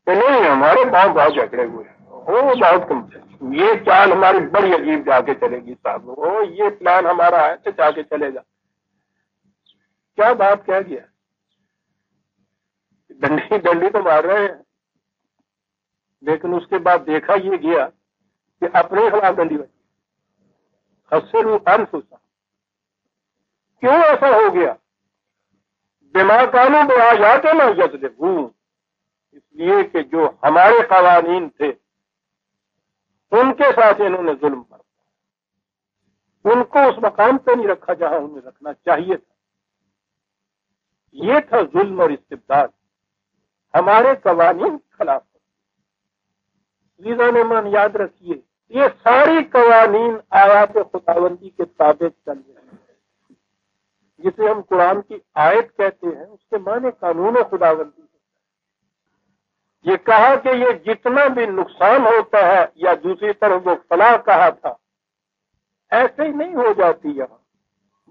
کہ نہیں ہمارے پاؤں بہت جکڑے ہوئے ہیں، وہ بہت کم سے یہ چال ہماری بڑی عجیب جا کے چلے گی صاحب، وہ یہ پلان ہمارا ہے تو جا کے چلے گا. کیا بات کہہ گیا، ڈنڈی تو مار رہے ہیں لیکن اس کے بعد دیکھا یہ گیا کہ اپنے خلاف ڈنڈی بچی. خسروا انفسہم، کیوں ایسا ہو گیا؟ بما کانوا بآیاتنا یظلمون، اس لیے کہ جو ہمارے قوانین تھے ان کے ساتھ انہوں نے ظلم کر ان کو اس مقام پہ نہیں رکھا جہاں انہیں رکھنا چاہیے تھا. یہ تھا ظلم اور استبداد، ہمارے قوانین کے خلاف. عزیزان من یاد رکھیے یہ ساری قوانین آیات خداوندی کے تابع چل رہے ہیں. جسے ہم قرآن کی آیت کہتے ہیں اس کے معنی قانون خداوندی. یہ کہا کہ یہ جتنا بھی نقصان ہوتا ہے یا دوسری طرف وہ فلاح کہا تھا، ایسے ہی نہیں ہو جاتی. یہاں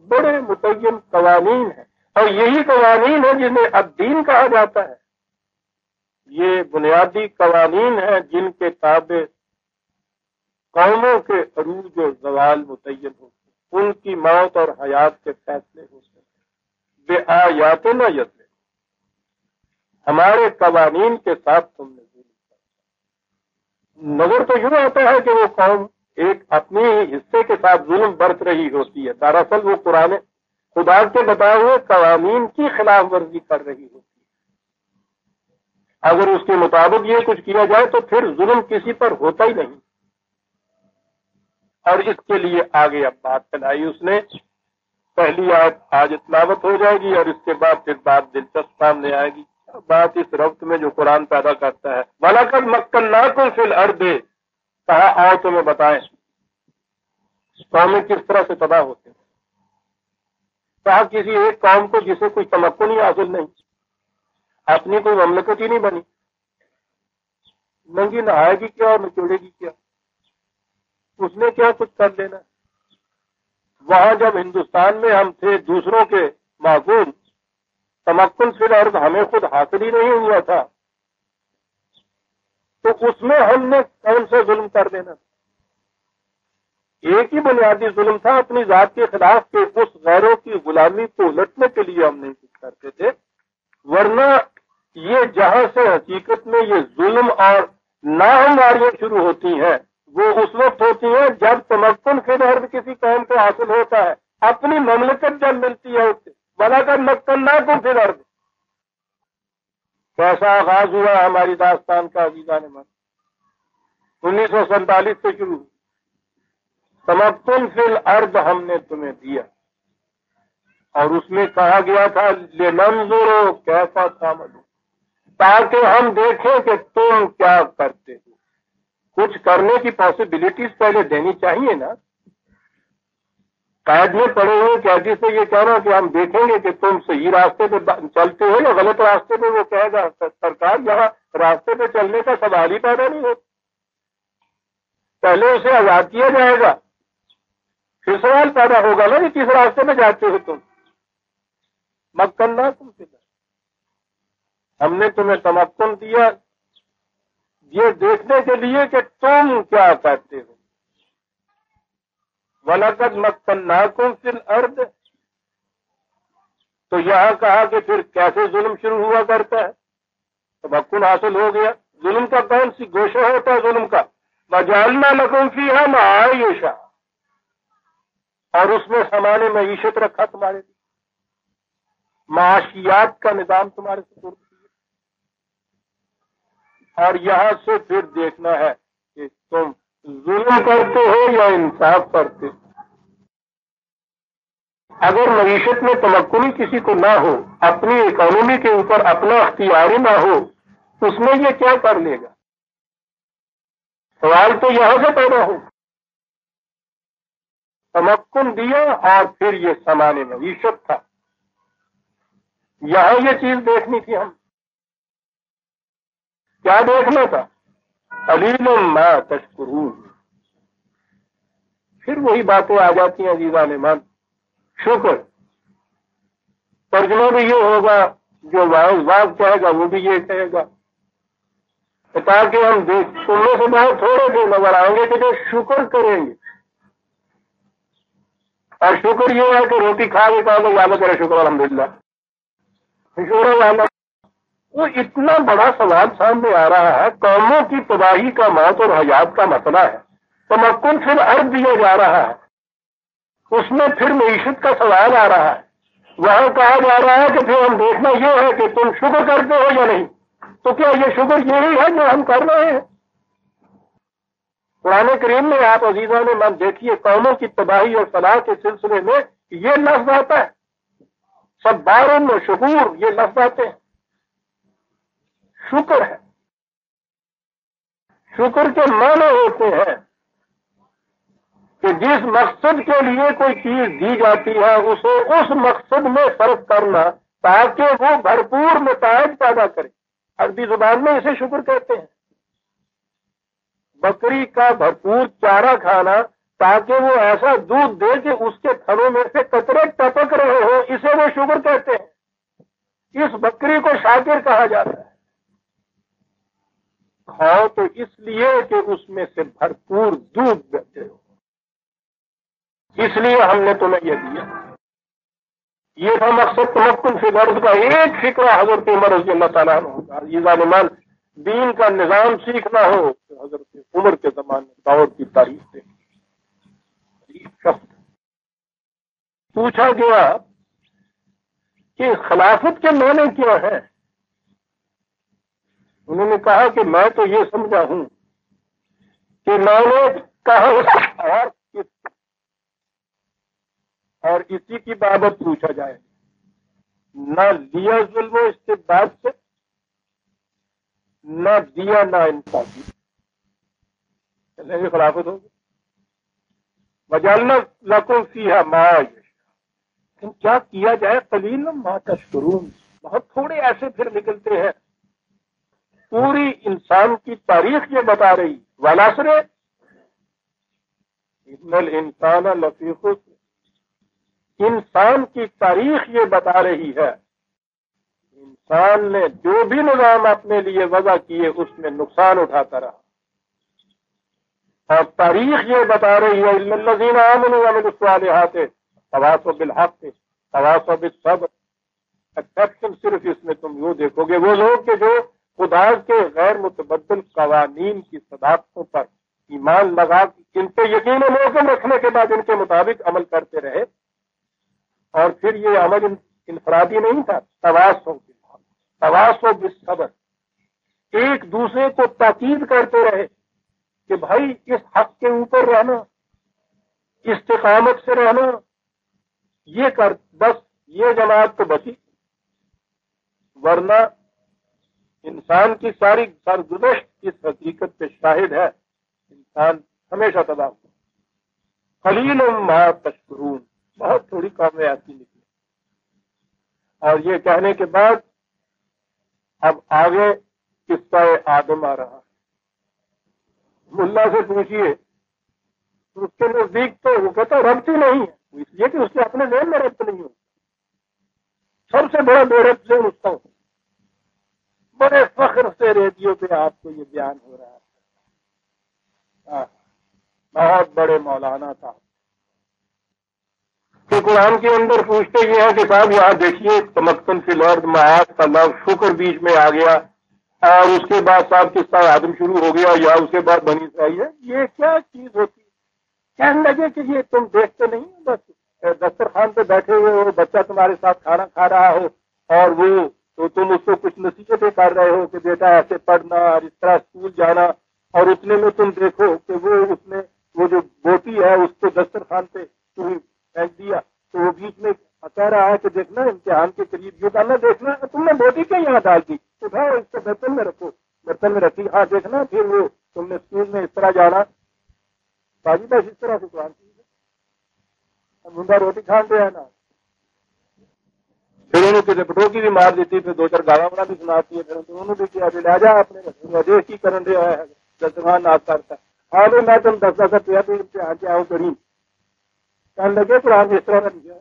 بڑے متعین قوانین ہیں اور یہی قوانین ہیں جنہیں اب دین کہا جاتا ہے. یہ بنیادی قوانین ہیں جن کے تابع قوموں کے عروج و زوال متعین ہوتے ہیں، ان کی موت اور حیات کے فیصلے ہوتے ہیں. بآیاتنا یظلمون، ہمارے قوانین کے ساتھ تم نے ظلم کیا. نظر تو یوں آتا ہے کہ وہ قوم ایک اپنی حصے کے ساتھ ظلم برت رہی ہوتی ہے، دراصل وہ قرآن خدا کے بتائے ہوئے قوانین کی خلاف ورزی کر رہی ہوتی ہے. اگر اس کے مطابق یہ کچھ کیا جائے تو پھر ظلم کسی پر ہوتا ہی نہیں. اور اس کے لیے آگے اب بات چلائی اس نے. پہلی آج تلاوت ہو جائے گی اور اس کے بعد پھر بات دلچسپ سامنے آئے گی. بات اس ربط میں جو قرآن پیدا کرتا ہے، وَلَقَدْ مَكَّنَّاكُمْ فِي الْأَرْضِ، کہا آؤ تمہیں بتائیں قومیں کس طرح سے تباہ ہوتے ہیں. کہا کسی ایک قوم کو جسے کوئی تمکن ہی حاصل نہیں، اپنی کوئی مملکت ہی نہیں بنی، ننگی نہائے گی کیا اور نچوڑے گی کیا، اس نے کیا کچھ کر لینا. وہاں جب ہندوستان میں ہم تھے دوسروں کے معقول، تمکن فی الارض ہمیں خود حاصل ہی نہیں ہوا تھا، تو اس میں ہم نے کون سے ظلم کر دینا. ایک ہی بنیادی ظلم تھا اپنی ذات کے خلاف کہ اس غیروں کی غلامی کو الٹنے کے لیے ہم نہیں کچھ کرتے تھے. ورنہ یہ جہاں سے حقیقت میں یہ ظلم اور ناہمواریاں شروع ہوتی ہیں وہ اس وقت ہوتی ہیں جب تمکن فی الارض کسی قوم کو حاصل ہوتا ہے، اپنی مملکت جب ملتی ہے اسے. وَلَقَدْ مَكَّنَّاكُمْ فِي الْأَرْضِ، کیسا آغاز ہوا ہماری داستان کا عزیزان من. 1947 سے شروع. تمکن فی الارض ہم نے تمہیں دیا اور اس میں کہا گیا تھا لِنَنظُرَ کیف تَعْمَلُونَ، تاکہ ہم دیکھیں کہ تم کیا کرتے ہو. کچھ کرنے کی پاسبلٹیز پہلے دینی چاہیے نا. قید میں پڑے ہوئے قیدی سے یہ کہنا کہ ہم دیکھیں گے کہ تم صحیح راستے پہ چلتے ہو یا غلط راستے پہ، وہ کہے گا سرکار یہاں راستے پہ چلنے کا سوال ہی پیدا نہیں ہوتا. پہلے اسے آزاد کیا جائے گا پھر سوال پیدا ہوگا نا کہ کس راستے پہ جاتے ہو تم. مکناکم فی الارض، ہم نے تمہیں تمکن دیا یہ دیکھنے کے لیے کہ تم کیا کرتے ہو. وَلَقَدْ مَكَّنَّاكُمْ فِي الْأَرْضِ، تو یہاں کہا کہ پھر کیسے ظلم شروع ہوا کرتا ہے. تمکن حاصل ہو گیا. ظلم کا کون سی گوشہ ہوتا ہے ظلم کا؟ وَجَعَلْنَا لَكُمْ فِيهَا مَعَائِشَ، اور اس میں سامان معیشت رکھا تمہارے لیے، معاشیات کا نظام تمہارے سپرد کیا. اور یہاں سے پھر دیکھنا ہے کہ تم ظلم کرتے ہو یا انصاف کرتے ہو. اگر معیشت میں تمکن ہی کسی کو نہ ہو، اپنی اکانومی کے اوپر اپنا اختیاری نہ ہو، اس میں یہ کیا کر لے گا؟ سوال تو یہاں سے پیدا ہو. تمکن دیا اور پھر یہ سامان معیشت تھا. یہاں یہ چیز دیکھنی تھی. ہم کیا دیکھنا تھا؟ قلیل ما تشکرون. پھر وہی باتیں آ جاتی ہیں عزیزان من. شکر ترجمہ بھی یہ ہوگا، جو واضح کہے گا وہ بھی یہ کہے گا، تاکہ ہم تم میں سے بہت تھوڑے سے نظر آئیں گے کہ جو شکر کریں گے. اور شکر یہ ہے کہ روٹی کھا کے کہا تو یاد کرے شکر الحمدللہ. شکر والا وہ اتنا بڑا سوال سامنے آ رہا ہے. قوموں کی تباہی کا موت اور حیات کا مسئلہ ہے. تمکن پھر عرض دیا جا رہا ہے، اس میں پھر معیشت کا سوال آ رہا ہے. وہاں کہا جا رہا ہے کہ پھر ہم دیکھنا یہ ہے کہ تم شکر کرتے ہو یا نہیں. تو کیا یہ شکر یہی ہے جو ہم کر رہے ہیں؟ قرآن کریم میں آپ عزیزوں نے من دیکھیے، قوموں کی تباہی اور فلاح کے سلسلے میں یہ لفظ آتا ہے. صبارن و شکور یہ لفظ آتے ہیں. شکر ہے. شکر کے معنی ہوتے ہیں کہ جس مقصد کے لیے کوئی چیز دی جاتی ہے اسے اس مقصد میں صرف کرنا تاکہ وہ بھرپور نتائج پیدا کرے. عربی زبان میں اسے شکر کہتے ہیں. بکری کا بھرپور چارہ کھانا تاکہ وہ ایسا دودھ دے کہ اس کے تھنوں میں سے قطرے ٹپک رہے ہو، اسے وہ شکر کہتے ہیں. اس بکری کو شاکر کہا جاتا ہے. کھاؤ تو اس لیے کہ اس میں سے بھرپور دودھ دیتے ہو، اس لیے ہم نے تمہیں یہ دیا. یہ تھا مقصد تمکن فی الارض کا. ایک فکرہ حضرت عمر رضی اللہ تعالیٰ عنہ ہوگا. عزیزان من، دین کا نظام سیکھنا ہو تو حضرت عمر کے زمانے دور کی تاریخ سے شخص پوچھا گیا کہ خلافت کے معنی کیا ہے. انہوں نے کہا کہ میں تو یہ سمجھا ہوں کہ میں نے کہا اور اسی کی بابت پوچھا جائے، نہ لیا ظلم و استبداد سے، نہ دیا نہ انصافی، چلیں گے خلافت ہوگی. وجعلنا لکم فیہا معائش، کیا کیا جائے؟ قلیل ما تشکرون. بہت تھوڑے ایسے پھر نکلتے ہیں. پوری انسان کی تاریخ یہ بتا رہی، والعصر ان الانسان لفی خسر، انسان کی تاریخ یہ بتا رہی ہے انسان نے جو بھی نظام اپنے لیے وضع کیے اس میں نقصان اٹھاتا رہا. اور تاریخ یہ بتا رہی ہے الا الذین آمنوا وعملوا الصالحات تواصوا بالحق تواصوا بالصبر. ایکسپشن صرف اس میں تم یوں دیکھو گے وہ لوگ کہ جو خدا کے غیر متبدل قوانین کی صداقتوں پر ایمان لگا ان پہ یقین و موقع رکھنے کے بعد ان کے مطابق عمل کرتے رہے. اور پھر یہ عمل انفرادی نہیں تھا، تواصوا بالصبر، ایک دوسرے کو تاکید کرتے رہے کہ بھائی اس حق کے اوپر رہنا، استقامت سے رہنا، یہ کر بس یہ جماعت تو بچی، ورنہ انسان کی ساری سرگزشت اس حقیقت پہ شاہد ہے انسان ہمیشہ تباہ ہو. قلیل ما تشکرون، بہت تھوڑی قومیں ایسی نکلی. اور یہ کہنے کے بعد اب آگے قصہ آدم آ رہا ہے. ملا سے پوچھئے، اس کے نزدیک تو وہ کہتا ربط ہی نہیں ہے، اس لیے کہ اس کے اپنے ذہن میں ربط نہیں ہو. سب سے بڑا میرے سے رستم، بڑے فخر سے ریڈیو پہ آپ کو یہ بیان ہو رہا ہے، بہت بڑے مولانا تھا کہ قرآن کے اندر پوچھتے یہ ہیں کہ صاحب یہاں دیکھیے تمکن فی الارض معاذ کا لفظ شکر بیچ میں آ گیا، اور اس کے بعد صاحب کس طرح آدم شروع ہو گیا، یا اس کے بعد بنی اسرائیل ہے، یہ کیا چیز ہوتی ہے؟ کہنے لگے کہ یہ تم دیکھتے نہیں بس دسترخوان پہ بیٹھے ہوئے ہو، بچہ تمہارے ساتھ کھانا کھا رہا ہو، اور وہ تو تم اس کو کچھ نصیحتیں کر رہے ہو کہ بیٹا ایسے پڑھنا اور اس طرح اسکول جانا، اور اتنے میں تم دیکھو کہ وہ اس نے وہ جو بوٹی ہے اس کو دسترخوان پہ پھینک دیا، تو وہ بیچ میں کہہ رہا ہے کہ دیکھنا امتحان کے قریب یہ کرنا، دیکھنا تم نے بوٹی کیا یہاں ڈال دی، اٹھاؤ اس کو برتن میں رکھو، برتن میں رکھی، ہاں دیکھنا پھر وہ تم نے اسکول میں اس طرح جانا، باجی بس اس طرح سے قرآن کی منڈا روٹی کھان رہے ہیں نا، پھر انہوں کسی پٹوکی بھی مار دیتی، پھر دو چار گالا بنا بھی سناتی ہے، پھر انہوں نے بھی کیا لے جا اپنے دیش کی کرن رہا ہے دسترخوان ناپ کرتا ہے، ہاں بھائی میں تم 10 روپیہ بھی امتحان کے آؤں کریں، کہنے لگے قرآن اس طرح کا لکھا ہے